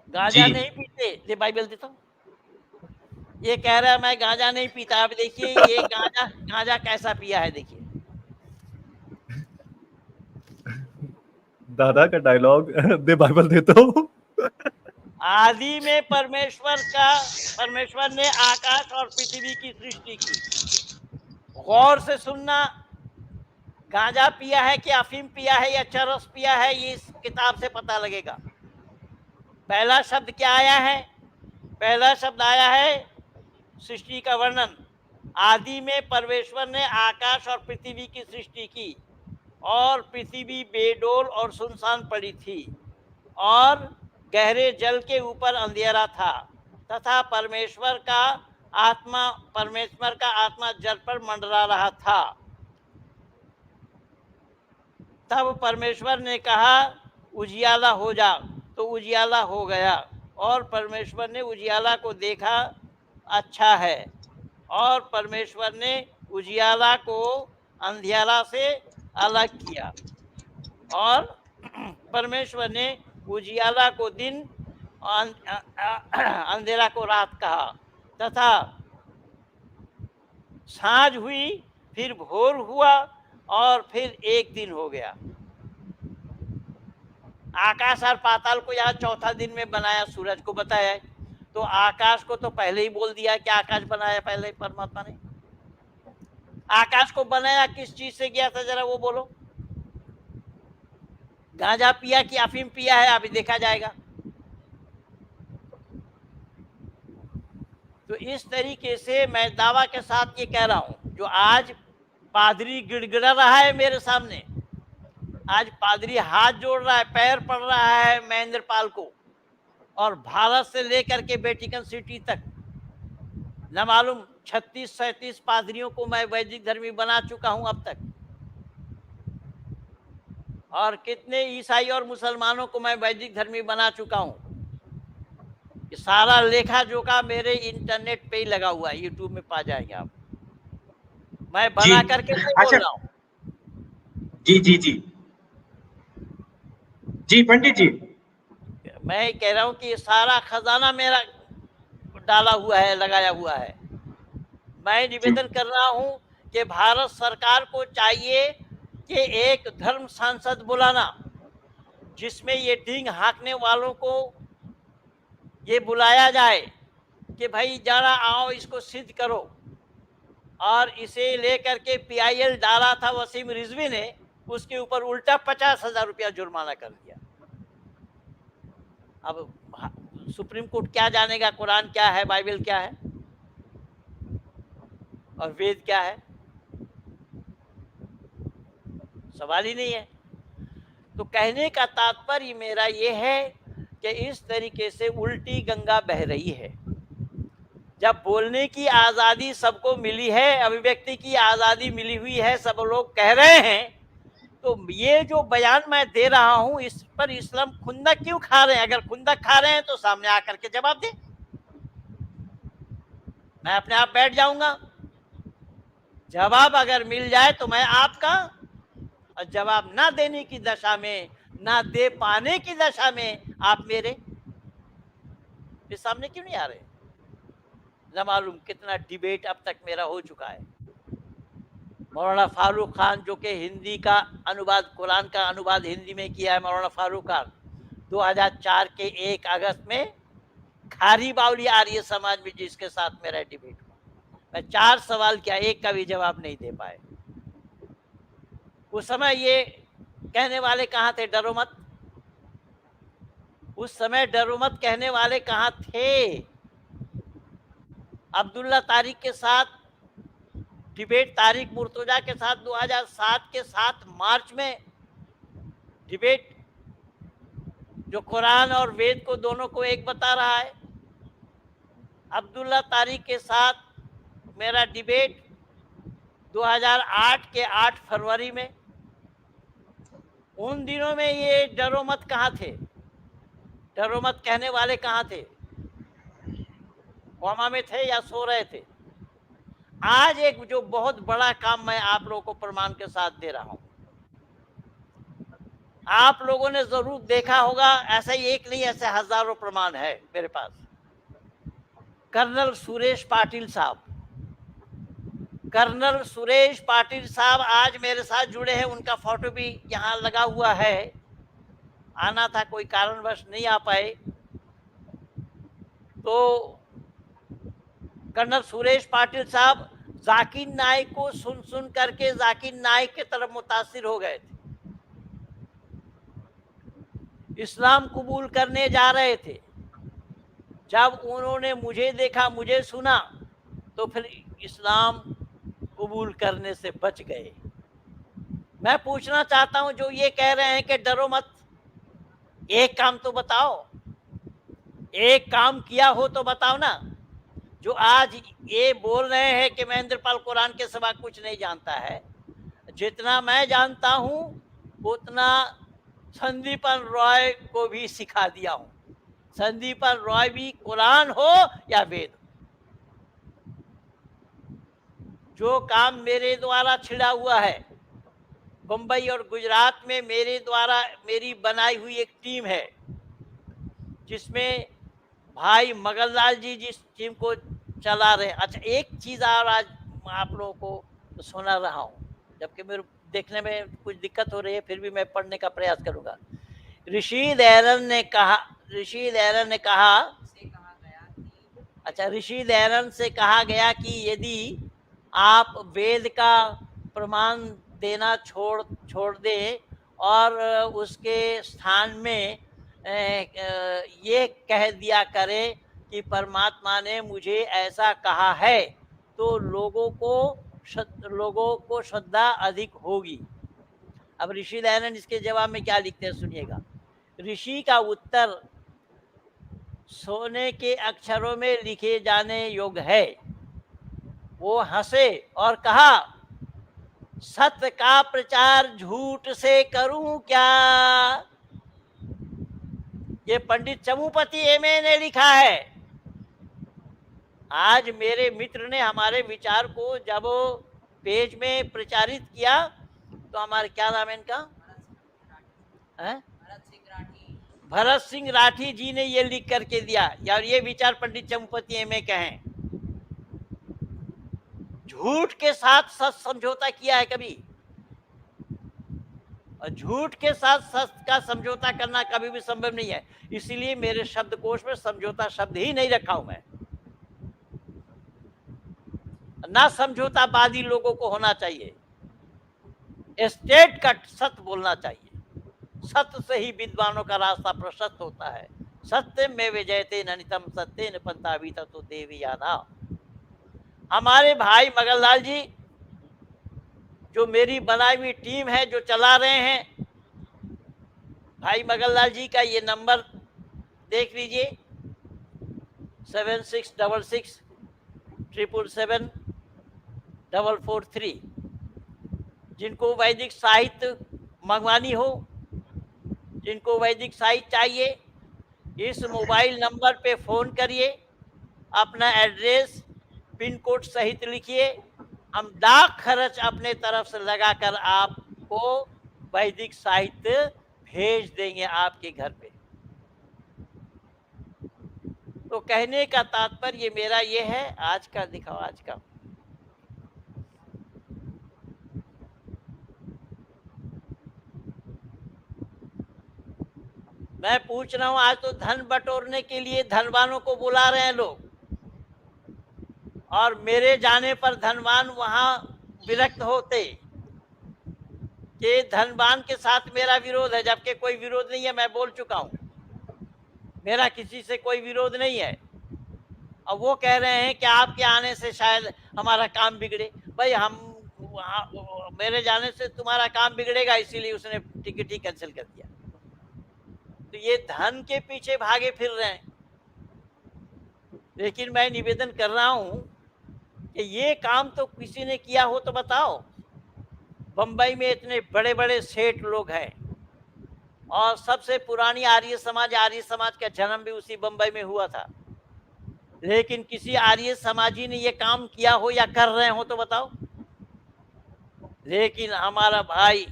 गांजा जी। नहीं पीते, ये बाइबल देता हूँ, ये कह रहा है मैं गांजा नहीं पीता। अब देखिए ये गांजा गांजा कैसा पिया है, देखिए दादा का डायलॉग दे बाइबल देता हूँ। आदि में परमेश्वर ने आकाश और पृथ्वी की सृष्टि की। गौर से सुनना, गांजा पिया है कि अफीम पिया है या चरस पिया है, ये इस किताब से पता लगेगा। पहला शब्द क्या आया है? पहला शब्द आया है सृष्टि का वर्णन। आदि में परमेश्वर ने आकाश और पृथ्वी की सृष्टि की, और पृथ्वी बेडोल और सुनसान पड़ी थी, और गहरे जल के ऊपर अंधेरा था, तथा परमेश्वर का आत्मा जल पर मंडरा रहा था। तब परमेश्वर ने कहा उजियाला हो जा, तो उजियाला हो गया। और परमेश्वर ने उजियाला को देखा, अच्छा है। और परमेश्वर ने उजियाला को अंधियारा से अलग किया, और परमेश्वर ने उजियाला को दिन, अंधेरा को रात कहा। तथा सांझ हुई, फिर भोर हुआ, और फिर एक दिन हो गया। आकाश और पाताल को यहाँ चौथा दिन में बनाया, सूरज को बताया है। तो आकाश को तो पहले ही बोल दिया कि आकाश बनाया पहले परमात्मा ने। आकाश को बनाया किस चीज से गया था, जरा वो बोलो। गांजा पिया कि अफीम पिया है, अभी देखा जाएगा। तो इस तरीके से मैं दावा के साथ ये कह रहा हूं, जो आज पादरी गिड़गिड़ा रहा है मेरे सामने, आज पादरी हाथ जोड़ रहा है, पैर पड़ रहा है महेंद्र पाल को, और भारत से लेकर के वेटिकन सिटी तक न मालूम 36-37 पादरियों को मैं वैदिक धर्मी बना चुका हूं अब तक, और कितने ईसाई और मुसलमानों को मैं वैदिक धर्मी बना चुका हूं। ये सारा लेखा जोखा मेरे इंटरनेट पे ही लगा हुआ है, यूट्यूब में पा जाएंगे आप। मैं बना करके नहीं बोल रहा हूँ। जी जी जी जी पंडित जी, मैं कह रहा हूँ कि सारा खजाना मेरा डाला हुआ है, लगाया हुआ है। मैं निवेदन कर रहा हूँ कि भारत सरकार को चाहिए कि एक धर्म सांसद बुलाना, जिसमें ये डींग हाँकने वालों को ये बुलाया जाए कि भाई जरा आओ, इसको सिद्ध करो। और इसे लेकर के PIL डाला था वसीम रिजवी ने, उसके ऊपर उल्टा 50,000 रुपया जुर्माना कर दिया। अब सुप्रीम कोर्ट क्या जानेगा कुरान क्या है, बाइबल क्या है और वेद क्या है, सवाल ही नहीं है। तो कहने का तात्पर्य मेरा ये है कि इस तरीके से उल्टी गंगा बह रही है। जब बोलने की आज़ादी सबको मिली है, अभिव्यक्ति की आज़ादी मिली हुई है, सब लोग कह रहे हैं, तो ये जो बयान मैं दे रहा हूं, इस पर इस्लाम खुंदक क्यों खा रहे हैं? अगर खुंदक खा रहे हैं तो सामने आकर के जवाब दे, मैं अपने आप बैठ जाऊंगा। जवाब अगर मिल जाए तो मैं आपका, और जवाब ना देने की दशा में, ना दे पाने की दशा में आप मेरे सामने क्यों नहीं आ रहे? न मालूम कितना डिबेट अब तक मेरा हो चुका है। मौलाना फारूक खान, जो कि हिंदी का अनुवाद, कुरान का अनुवाद हिंदी में किया है, मौलाना फारूक खान 2004 के 1 अगस्त में खारी बावली आर्य समाज में जिसके साथ मेरा डिबेट हुआ, मैं 4 सवाल किया, एक का भी जवाब नहीं दे पाए। उस समय ये कहने वाले कहाँ थे? डरो मत। उस समय डरो मत कहने वाले कहाँ थे? अब्दुल्ला तारिक के साथ डिबेट, तारिक मुर्तजा के साथ 2007 के 7 मार्च में डिबेट जो कुरान और वेद को दोनों को एक बता रहा है। अब्दुल्ला तारिक के साथ मेरा डिबेट 2008 के 8 फरवरी में, उन दिनों में ये डरो मत कहाँ थे, डरो मत कहने वाले कहाँ थे, कोमा में थे या सो रहे थे। आज एक जो बहुत बड़ा काम मैं आप लोगों को प्रमाण के साथ दे रहा हूं, आप लोगों ने जरूर देखा होगा, ऐसा ही एक नहीं, ऐसे हजारों प्रमाण है मेरे पास। कर्नल सुरेश पाटिल साहब, कर्नल सुरेश पाटिल साहब आज मेरे साथ जुड़े हैं, उनका फोटो भी यहाँ लगा हुआ है। आना था, कोई कारणवश नहीं आ पाए। तो कर्नल सुरेश पाटिल साहब जाकिर नाइक को सुन सुन करके जाकिर नाइक की तरफ मुतासिर हो गए थे, इस्लाम कबूल करने जा रहे थे। जब उन्होंने मुझे देखा, मुझे सुना, तो फिर इस्लाम कबूल करने से बच गए। मैं पूछना चाहता हूं, जो ये कह रहे हैं कि डरो मत, एक काम तो बताओ, एक काम किया हो तो बताओ ना। जो आज ये बोल रहे हैं कि महेंद्रपाल कुरान के सिवा कुछ नहीं जानता है, जितना मैं जानता हूं उतना संदीपन रॉय को भी सिखा दिया हूं। संदीपन रॉय भी कुरान हो या वेद, जो काम मेरे द्वारा छिड़ा हुआ है, बंबई और गुजरात में मेरे द्वारा मेरी बनाई हुई एक टीम है, जिसमें भाई मगनलाल जी जिस टीम को चला रहे। अच्छा, एक चीज़ और आज आप लोगों को सुना रहा हूँ, जबकि मेरे देखने में कुछ दिक्कत हो रही है, फिर भी मैं पढ़ने का प्रयास करूँगा। रशीद एरन ने कहा, अच्छा, रशीद एरन से कहा गया कि यदि आप वेद का प्रमाण देना छोड़ दें और उसके स्थान में ये कह दिया करें कि परमात्मा ने मुझे ऐसा कहा है, तो लोगों को श्रद्धा अधिक होगी। अब ऋषि दयानंद इसके जवाब में क्या लिखते हैं, सुनिएगा। ऋषि का उत्तर सोने के अक्षरों में लिखे जाने योग्य है। वो हंसे और कहा, सत्य का प्रचार झूठ से करूं क्या। ये पंडित चमुपति एमए ने लिखा है। आज मेरे मित्र ने हमारे विचार को जब पेज में प्रचारित किया, तो हमारे क्या नाम है इनका, भरत सिंह राठी जी ने ये लिख करके दिया, यार ये विचार पंडित चमुपति एमए के हैं। झूठ के साथ सच समझौता किया है कभी, और झूठ के साथ सच का समझौता करना कभी भी संभव नहीं है। इसीलिए मेरे शब्दकोश में समझौता शब्द ही नहीं रखा हूं मैं। ना समझौतावादी लोगों को होना चाहिए, स्टेट का सत्य बोलना चाहिए। सत्य से ही विद्वानों का रास्ता प्रशस्त होता है। सत्य में विजयते ननितम सत्य न पंतावी तो देवी याना। हमारे भाई मगनलाल जी, जो मेरी बनाई हुई टीम है, जो चला रहे हैं, भाई मगनलाल जी का ये नंबर देख लीजिए, 7666777443। जिनको वैदिक साहित्य मंगवानी हो, जिनको वैदिक साहित्य चाहिए, इस मोबाइल नंबर पे फ़ोन करिए, अपना एड्रेस पिन कोड सहित लिखिए। हम डाक खर्च अपने तरफ से लगाकर आपको वैदिक साहित्य भेज देंगे आपके घर पे। तो कहने का तात्पर्य मेरा ये है, आज का दिखाओ, आज का मैं पूछ रहा हूं। आज तो धन बटोरने के लिए धनवानों को बुला रहे हैं लोग, और मेरे जाने पर धनवान वहां विरक्त होते कि धनवान के साथ मेरा विरोध है, जबकि कोई विरोध नहीं है। मैं बोल चुका हूं, मेरा किसी से कोई विरोध नहीं है। अब वो कह रहे हैं कि आपके आने से शायद हमारा काम बिगड़े। भाई, मेरे जाने से तुम्हारा काम बिगड़ेगा, इसीलिए उसने टिकट ही कैंसिल कर दिया। तो ये धन के पीछे भागे फिर रहे हैं। लेकिन मैं निवेदन कर रहा हूं कि ये काम तो किसी ने किया हो तो बताओ। बंबई में इतने बड़े बड़े सेठ लोग हैं और सबसे पुरानी आर्य समाज का जन्म भी उसी बंबई में हुआ था। लेकिन किसी आर्य समाजी ने ये काम किया हो या कर रहे हो तो बताओ। लेकिन हमारा भाई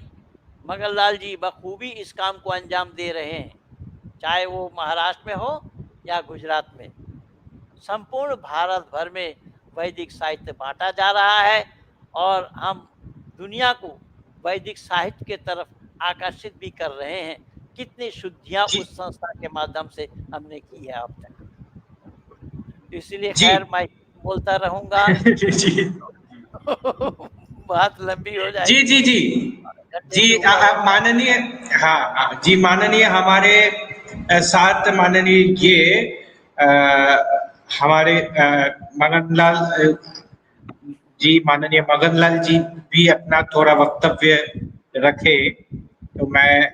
मगनलाल जी बखूबी इस काम को अंजाम दे रहे हैं, चाहे वो महाराष्ट्र में हो या गुजरात में। संपूर्ण भारत भर में वैदिक साहित्य बांटा जा रहा है और हम दुनिया को वैदिक साहित्य के तरफ आकर्षित भी कर रहे हैं। कितनी शुद्धियां उस संस्था के माध्यम से हमने की है अब तक। इसलिए खैर मैं बोलता रहूंगा। जी बात लंबी हो जाएगी। जी जी जी जी माननीय, हाँ जी, माननीय हमारे साथ माननीय ये हमारे मगनलाल जी, माननीय मगनलाल जी भी अपना थोड़ा वक्तव्य रखे तो मैं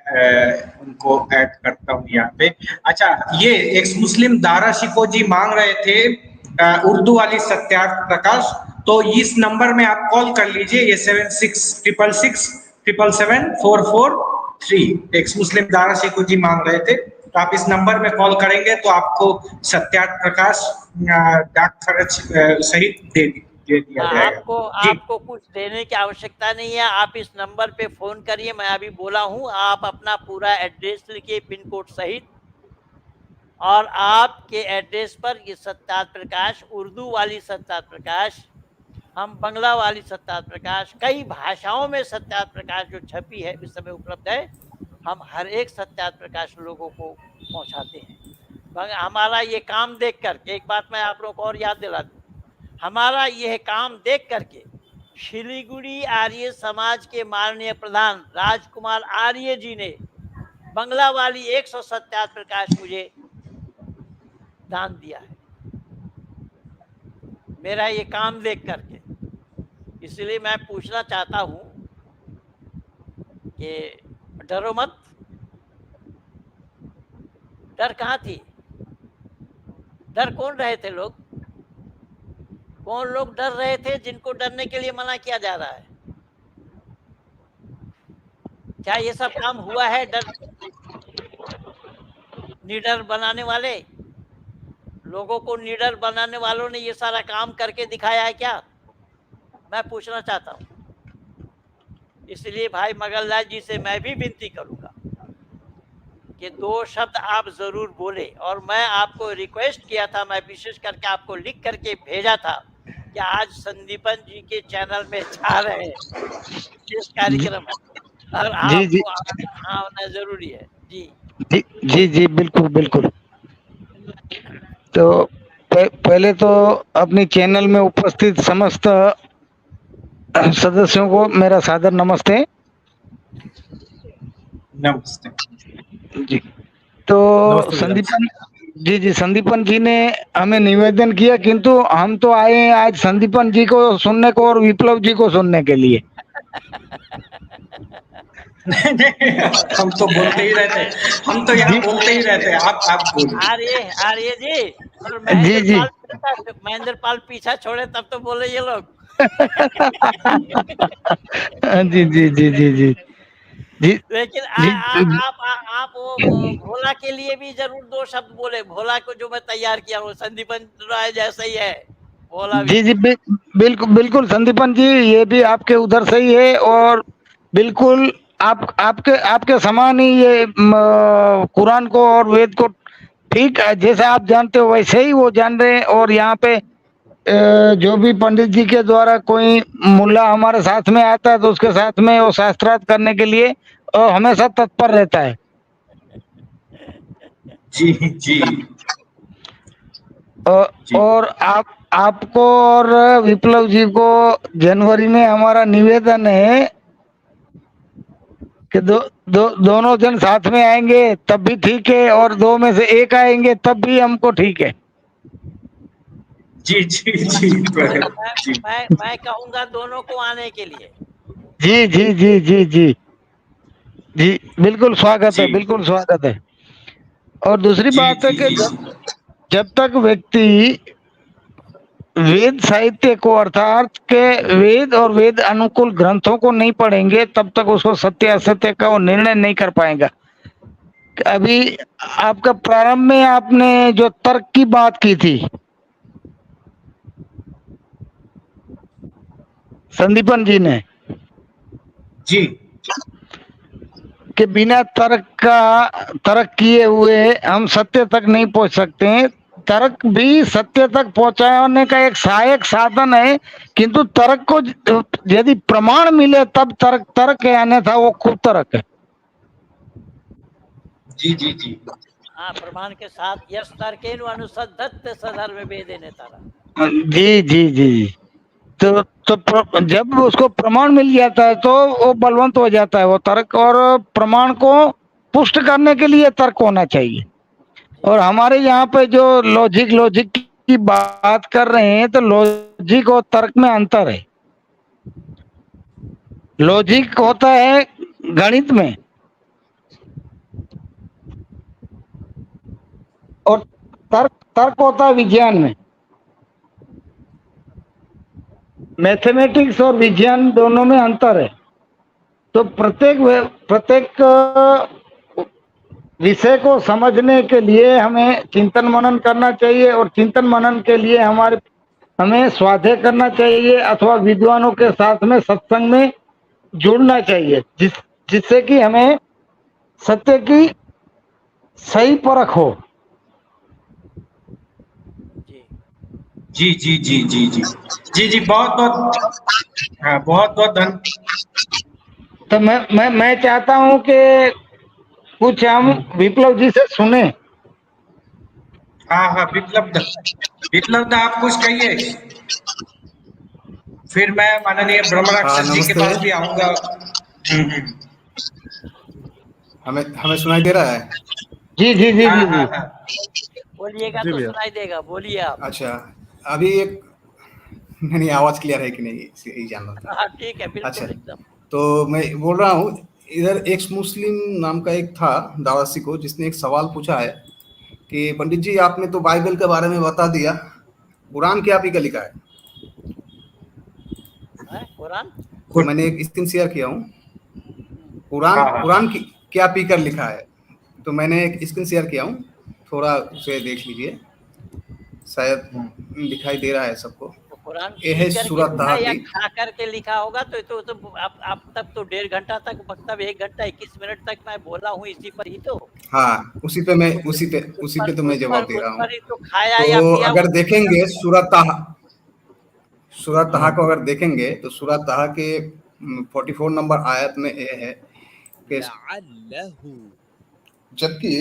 उनको ऐड करता हूँ यहाँ पे। अच्छा, ये एक्स मुस्लिम दारा शिको जी मांग रहे थे उर्दू वाली सत्यार्थ प्रकाश, तो इस नंबर में आप कॉल कर लीजिए, ये 7666774443। एक्स मुस्लिम दारा शिको जी मांग रहे थे, तो आप इस नंबर में कॉल करेंगे तो आपको सत्यार्थ प्रकाश डाक खर्च सहित दे दिया जाएगा। आपको कुछ देने की आवश्यकता नहीं है। आप इस नंबर पे फोन करिए, मैं अभी बोला हूँ। आप अपना पूरा एड्रेस लिखिए पिन कोड सहित, और आपके एड्रेस पर ये सत्यार्थ प्रकाश, उर्दू वाली सत्यार्थ प्रकाश, हम बंगला वाली सत्यार्थ प्रकाश, कई भाषाओं में सत्यार्थ प्रकाश जो छपी है इस समय उपलब्ध है। हम हर एक सत्यार्थ प्रकाश लोगों को पहुंचाते हैं। हमारा ये काम देख करके, एक बात मैं आप लोगों को और याद दिला दूं, हमारा यह काम देख करके शिलीगुड़ी आर्य समाज के माननीय प्रधान राजकुमार आर्य जी ने बंगला वाली 100 सत्यार्थ प्रकाश मुझे दान दिया है, मेरा ये काम देख करके। इसलिए मैं पूछना चाहता हूं कि डरो मत। डर कहाँ थी? डर कौन रहे थे लोग? कौन लोग डर रहे थे जिनको डरने के लिए मना किया जा रहा है? क्या ये सब काम हुआ है? डर निडर बनाने वाले लोगों को, निडर बनाने वालों ने ये सारा काम करके दिखाया है क्या? मैं पूछना चाहता हूँ। इसलिए भाई मगनलाल जी से मैं भी विनती करूंगा कि 2 शब्द आप जरूर बोले। और मैं आपको रिक्वेस्ट किया था, मैं विशेष करके आपको लिख करके भेजा था कि आज संदीपन जी के चैनल में जा रहे हैं, विशेष कार्यक्रम है और आपको आना जरूरी है। जी जी जी बिल्कुल बिल्कुल। तो पहले तो अपनी चैनल में उपस्थित समस्त सदस्यों को मेरा सादर नमस्ते। नमस्ते जी। तो संदीपन जी ने हमें निवेदन किया, किंतु हम तो आए हैं आज संदीपन जी को सुनने को और विप्लव जी को सुनने के लिए। नहीं, हम तो बोलते ही रहते, हम तो यहाँ बोलते ही रहते। आप बोलिए। आर्य जी और महेंद्र पाल पीछा छोड़े तब तो बोले ये लोग। जी जी जी जी जी जी। लेकिन आप वो भोला के लिए भी जरूर 2 शब्द बोले। भोला को जो मैं तैयार किया हूँ संदीपन राय जैसा ही है भोला भी। जी बिल्कुल बिल्कुल संदीपन जी, ये भी आपके उधर से ही है और बिल्कुल आपके समान ही ये कुरान को और वेद को ठीक जैसा आप जानते हो वैसे ही वो जान रहे हैं। और यहाँ पे जो भी पंडित जी के द्वारा कोई मुल्ला हमारे साथ में आता है तो उसके साथ में वो शास्त्रार्थ करने के लिए हमेशा तत्पर रहता है। जी जी। और आपको और विप्लव जी को जनवरी में हमारा निवेदन है कि दोनों जन साथ में आएंगे तब भी ठीक है, और 2 में से 1 आएंगे तब भी हमको ठीक है। जी जी जी मैं कहूँगा दोनों को आने के लिए। जी जी जी जी जी जी बिल्कुल स्वागत है, बिल्कुल स्वागत है। और दूसरी जी बात है जी कि जी जब तक व्यक्ति वेद साहित्य को अर्थात के वेद और वेद अनुकूल ग्रंथों को नहीं पढ़ेंगे तब तक उसको सत्य असत्य का वो निर्णय नहीं कर पाएगा। अभी आपका प्रारंभ में आपने जो तर्क की बात की थी संदीपन जी ने जी कि बिना तर्क किए हुए हम सत्य तक नहीं पहुंच सकते हैं। तर्क भी सत्य तक पहुंचाने का एक सहायक साधन है, किंतु तर्क को यदि प्रमाण मिले तब तर्क है, अन्यथा वो खूब तर्क है। जी जी जी हाँ, प्रमाण के साथ यस तर्केन अनुसद्धत सधर्म वेदेन तरह। जी जी जी तो जब उसको प्रमाण मिल जाता है तो वो बलवंत हो जाता है वो तर्क, और प्रमाण को पुष्ट करने के लिए तर्क होना चाहिए। और हमारे यहाँ पे जो लॉजिक की बात कर रहे हैं तो लॉजिक और तर्क में अंतर है। लॉजिक होता है गणित में और तर्क होता है विज्ञान में। मैथमेटिक्स और विज्ञान दोनों में अंतर है। तो प्रत्येक विषय को समझने के लिए हमें चिंतन मनन करना चाहिए, और चिंतन मनन के लिए हमें स्वाध्याय करना चाहिए अथवा विद्वानों के साथ में सत्संग में जुड़ना चाहिए, जिससे कि हमें सत्य की सही परख हो। जी जी जी जी जी जी जी बहुत बहुत हाँ बहुत बहुत तो मैं चाहता हूं कि कुछ हम विप्लव जी से सुने। हाँ हाँ विप्लव दा आप कुछ कहिए, फिर मैं माननीय ब्रह्मराक्षस जी के नमस्ते। पास भी आऊंगा। हमें सुनाई दे रहा है? जी जी जी हाँ जी हाँ जी हाँ बोलिएगा जी तो भैया। सुनाई देगा, बोलिए आप। अच्छा, अभी एक नहीं, आवाज क्लियर है कि नहीं यही जानना था। हाँ ठीक है, बिल्कुल अच्छा, एकदम। तो मैं बोल रहा हूँ, इधर एक्स मुस्लिम नाम का एक था दावासी को, जिसने एक सवाल पूछा है कि पंडित जी आपने तो बाइबल के बारे में बता दिया, कुरान क्या पी का लिखा है? कुरान तो मैंने एक स्क्रीन शेयर किया हूँ, हाँ हाँ कुरान की क्या पी कर लिखा है। तो मैंने एक स्क्रीन शेयर किया हूँ, थोड़ा उसे देख लीजिए, शायद दिखाई दे रहा है सबको। तो कुरान ये पी है करके सूरत लिखा ताहा या की। खा करके लिखा होगा तो आप तब तो 1.5 घंटा तक, मतलब 1 घंटा 21 मिनट तक मैं बोला हूँ इसी पर ही। तो हाँ, उसी पे तो मैं जवाब दे उस रहा हूँ। पर ही तो खाया या तो पिया। अगर देखेंगे सूरत ताहा को अगर देखेंगे तो सूरत ताहा के 44 नंबर आयत में ये है कि जबकि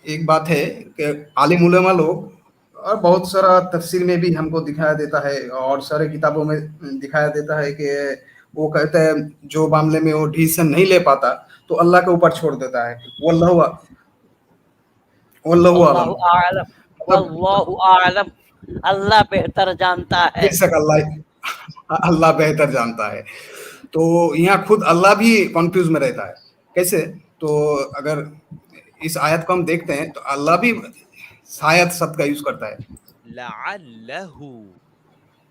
एक बात है कि आलिम उलेमा लोग और बहुत सारा तफसीर में भी हमको दिखाया देता है और सारे किताबों में दिखाया देता है कि वो कहते हैं जो मामले में वो डिसीजन नहीं ले पाता तो अल्लाह के ऊपर छोड़ देता है। वल्लाहु आलम, वल्लाहु आलम, अल्लाह बेहतर जानता है। बेशक अल्लाह बेहतर जानता है। तो यहाँ खुद अल्लाह भी कंफ्यूज में रहता है। कैसे? तो अगर इस आयत को हम देखते हैं तो अल्लाह भी शायद शब्द का यूज करता है,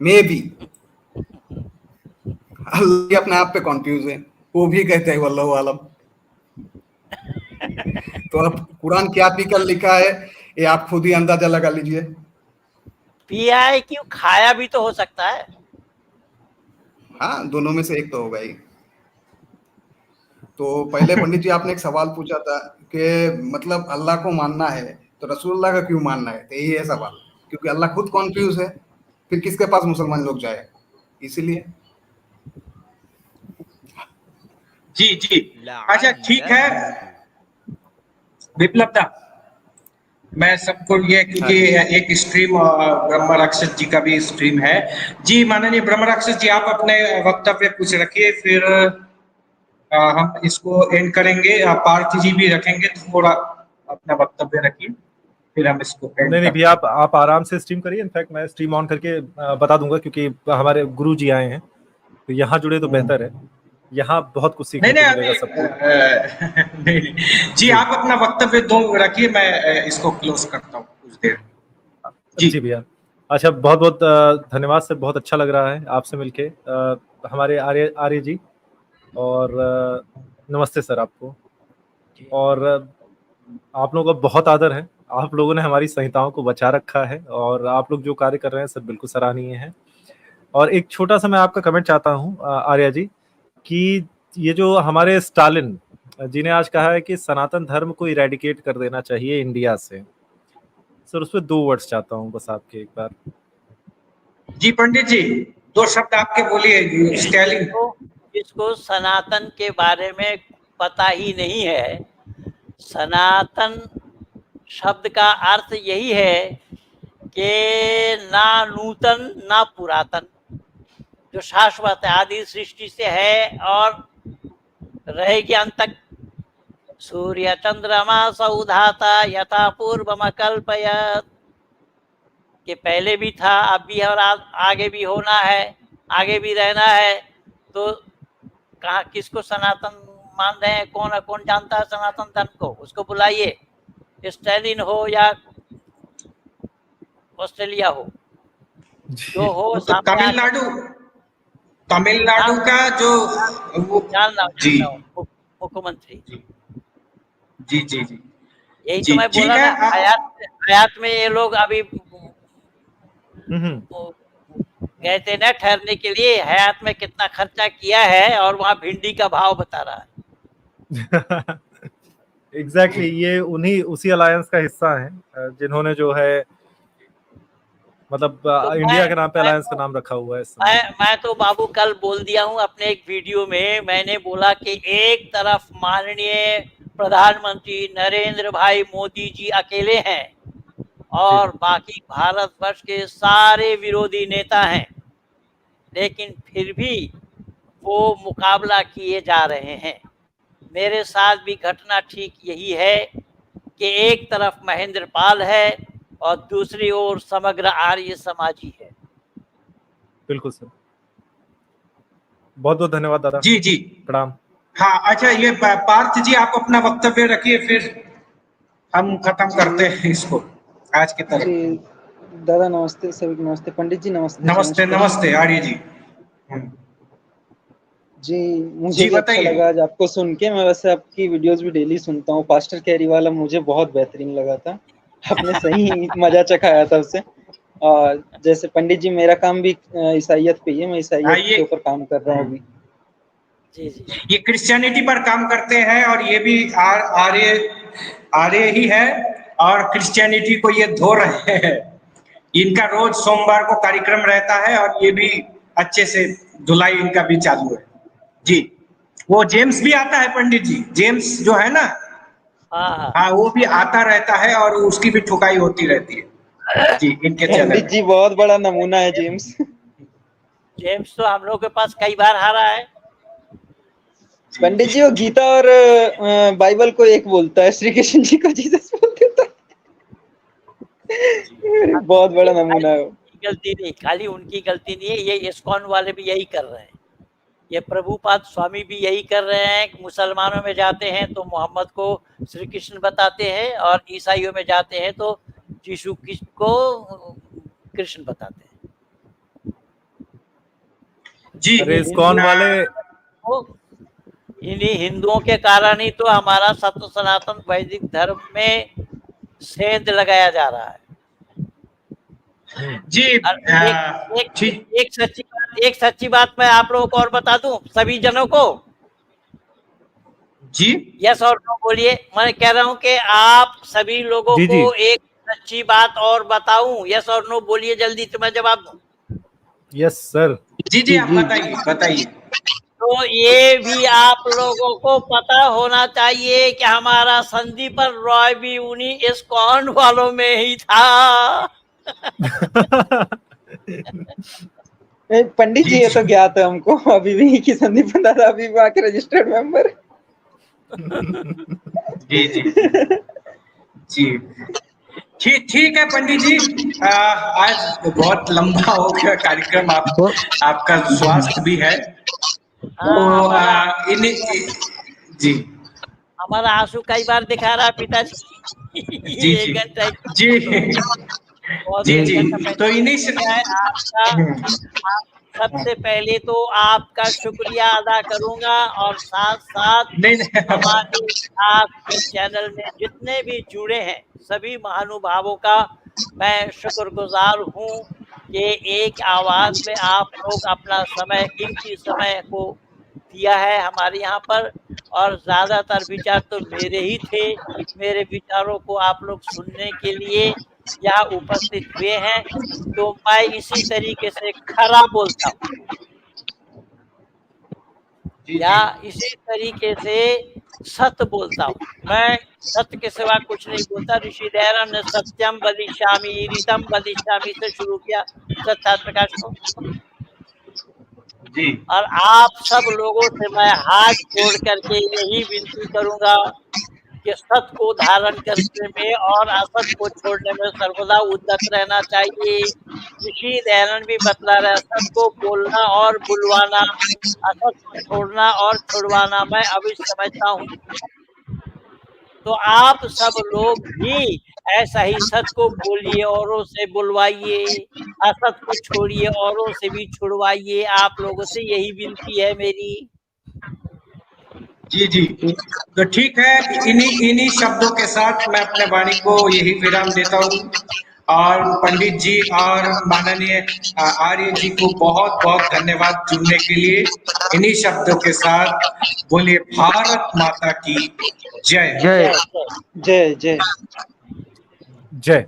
मे भी। अल्लाह अपने आप पे कंफ्यूज है, वो भी कहते हैं वल्लाहु आलम। तो अब कुरान क्या पी कर लिखा है ये आप खुद ही अंदाजा लगा लीजिए। पिया है क्यों, खाया भी तो हो सकता है। हाँ, दोनों में से एक तो होगा ही। तो पहले पंडित जी आपने एक सवाल पूछा था कि मतलब अल्लाह को मानना है तो रसूलुल्लाह का क्यों मानना है, तो यही है सवाल। क्योंकि अल्लाह खुद कॉन्फ्यूज है, फिर किसके पास मुसलमान लोग जाए, इसीलिए। जी जी अच्छा ठीक है विप्लव दा, मैं सबको ये, क्योंकि एक स्ट्रीम ब्रह्म राक्षस जी का भी स्ट्रीम है। जी माननीय ब्रह्म राक्षस जी, आप अपने वक्तव्य कुछ रखिए, फिर हम इसको एंड करेंगे। पार्थ जी भी रखेंगे, थोड़ा अपना वक्तव्य रखिए, फिर हम इसको एंड नहीं करेंगे। भैया, आप आराम से स्ट्रीम करिए। इनफैक्ट मैं स्ट्रीम ऑन करके बता दूंगा, क्योंकि हमारे गुरु जी आए हैं तो यहाँ जुड़े तो बेहतर है। यहाँ बहुत कुछ सीखने नहीं को नहीं मिलेगा अभी सबको। नहीं जी, आप अपना वक्तव्य दो रखिए, मैं इसको क्लोज करता हूँ कुछ देर। जी भैया, अच्छा बहुत बहुत धन्यवाद सर, बहुत अच्छा लग रहा है आपसे मिलके। हमारे आर्य जी, और नमस्ते सर आपको। और आप लोगों का बहुत आदर है, आप लोगों ने हमारी संहिताओं को बचा रखा है, और आप लोग जो कार्य कर रहे हैं सर बिल्कुल सराहनीय है। और एक छोटा सा मैं आपका कमेंट चाहता हूँ आर्या जी, कि ये जो हमारे स्टालिन जी ने आज कहा है कि सनातन धर्म को इरेडिकेट कर देना चाहिए इंडिया से, सर उस पर 2 वर्ड्स चाहता हूँ बस आपके एक बार। जी पंडित जी, 2 शब्द आपके बोलिए। स्टालिन जिसको सनातन के बारे में पता ही नहीं है, सनातन शब्द का अर्थ यही है कि ना नूतन ना पुरातन, जो शाश्वत है, आदि सृष्टि से है और रहेगी अंत तक। सूर्य चंद्रमा सौधाता यथा पूर्वम कल्पयत, कि पहले भी था, अब भी है और आगे भी होना है, आगे भी रहना है। तो कहा किसको सनातन मान रहे हैं? कौन जानता है सनातन धर्म को? उसको बुलाइए, स्टालिन हो या ऑस्ट्रेलिया हो, जो हो तो तमिलनाडु का जो जानना जी मुख्यमंत्री। जी जी जी यही तो मैं बोला ना, हयात में ये लोग अभी गए थे ना ठहरने के लिए, हयात में कितना खर्चा किया है और वहाँ भिंडी का भाव बता रहा है। एग्जैक्टली ये उसी अलायंस का हिस्सा है जिन्होंने जो है मतलब तो इंडिया के नाम पे अलायंस का नाम रखा हुआ है। मैं तो बाबू कल बोल दिया हूँ अपने एक वीडियो में, मैंने बोला कि एक तरफ माननीय प्रधानमंत्री नरेंद्र भाई मोदी जी अकेले हैं और बाकी भारतवर्ष के सारे विरोधी नेता हैं, लेकिन फिर भी वो मुकाबला किए जा रहे हैं। मेरे साथ भी घटना ठीक यही है कि एक तरफ महेंद्र पाल है और दूसरी ओर समग्र आर्य समाजी है। बिल्कुल सर, बहुत बहुत धन्यवाद दादा। जी जी प्रणाम। हाँ अच्छा, ये पार्थ जी आप अपना वक्तव्य रखिए, फिर हम खत्म करते हैं इसको आज की तरफ। जी दादा नमस्ते, सभी नमस्ते। पंडित जी नमस्ते। नमस्ते नमस्ते आर्य जी। जी मुझे भी अच्छा लगा आज आपको सुन के। मैं वैसे आपकी वीडियोस भी डेली सुनता हूँ। पास्टर कैरी वाला मुझे बहुत बेहतरीन लगा था, आपने सही मजा चखाया था उससे। और जैसे पंडित जी, मेरा काम भी ईसाइयत पे ही है, मैं ईसाइयत के ऊपर काम कर रहा हूँ अभी। जी जी, ये क्रिश्चियनिटी पर काम करते हैं और ये भी आर्य ही है और क्रिश्चियनिटी को ये धो रहे हैं। इनका रोज सोमवार को कार्यक्रम रहता है और ये भी अच्छे से धुलाई इनका भी चालू है। जी वो जेम्स भी आता है पंडित जी, जेम्स जो है ना, हाँ वो भी आता रहता है और उसकी भी ठुकाई होती रहती है। जी इनके चैनल पंडित जी बहुत बड़ा नमूना है जेम्स। जेम्स तो हम लोग के पास कई बार हारा है। पंडित जी वो गीता और बाइबल को एक बोलता है, श्री कृष्ण जी को जीसस बोल देता है। बहुत बड़ा नमूना है। गलती नहीं, खाली उनकी गलती नहीं है, ये इस्कॉन वाले भी यही कर रहे हैं, ये प्रभुपाद स्वामी भी यही कर रहे हैं। मुसलमानों में जाते हैं तो मोहम्मद को श्री कृष्ण बताते हैं और ईसाइयों में जाते हैं तो यीशु को कृष्ण बताते हैं। जी इस्कॉन वाले इन्हीं हिंदुओं के कारण ही तो हमारा सत्य सनातन वैदिक धर्म में सेंध लगाया जा रहा है। जी एक सच्ची बात मैं आप लोगों को और बता दूं, सभी जनों को। जी यस और नो बोलिए। मैं कह रहा हूं कि आप सभी लोगों को एक सच्ची बात और बताऊं, यस और नो बोलिए जल्दी से, मैं जवाब दूं। Yes sir. जी जी आप बताइए। तो ये भी आप लोगों को पता होना चाहिए कि हमारा संदीपन रॉय भी उन्हीं इस्कॉन वालों में ही था। पंडित जी ये तो ज्ञात है हमको, अभी भी कि संदीपन दादा अभी भी आके रजिस्टर्ड मेंबर। जी जी जी ठीक है पंडित जी, आज बहुत लंबा हो गया कार्यक्रम, आपका स्वास्थ्य भी है तो जी हमारा आंसू कई बार दिखा रहा पिताजी। जी एक घंटा जी जी जी तो इन्हीं से आपका सबसे पहले तो आपका शुक्रिया अदा करूंगा और साथ साथ हमारे आपके चैनल में जितने भी जुड़े हैं सभी महानुभावों का मैं शुक्रगुजार हूं कि एक आवाज में आप लोग अपना समय, कीमती समय को दिया है हमारे यहाँ पर। और ज्यादातर विचार तो मेरे ही थे, मेरे विचारों को आप लोग सुनने के लिए यहाँ उपस्थित हुए हैं। तो मैं इसी तरीके से खरा बोलता हूँ या इसी तरीके से सत्य बोलता हूँ। मैं सत्य के सिवा कुछ नहीं बोलता। ऋषि दयानंद ने सत्यम वदिष्यामि ऋतम वदिष्यामि से शुरू किया सत्यार्थ प्रकाश को। जी और आप सब लोगों से मैं हाथ जोड़ करके यही विनती करूंगा कि सत्य को धारण करने में और असत को छोड़ने में सर्वदा उद्यत रहना चाहिए। ऋषि दयानंद भी बतला रहे, सत्य को बोलना और बुलवाना, असत को छोड़ना और छुड़वाना मैं अवश्य समझता हूँ। तो आप सब लोग भी ऐसा ही सत्य को बोलिए, औरों से बुलवाइए, असत को छोड़िए, औरों से भी छुड़वाइए। आप लोगों से यही विनती है मेरी। जी जी तो ठीक है, इन्हीं शब्दों के साथ मैं अपने वाणी को यही विराम देता हूँ। और पंडित जी और माननीय आर्य जी को बहुत बहुत धन्यवाद जुड़ने के लिए। इन्हीं शब्दों के साथ बोलिए भारत माता की जय। जय जय जय जय।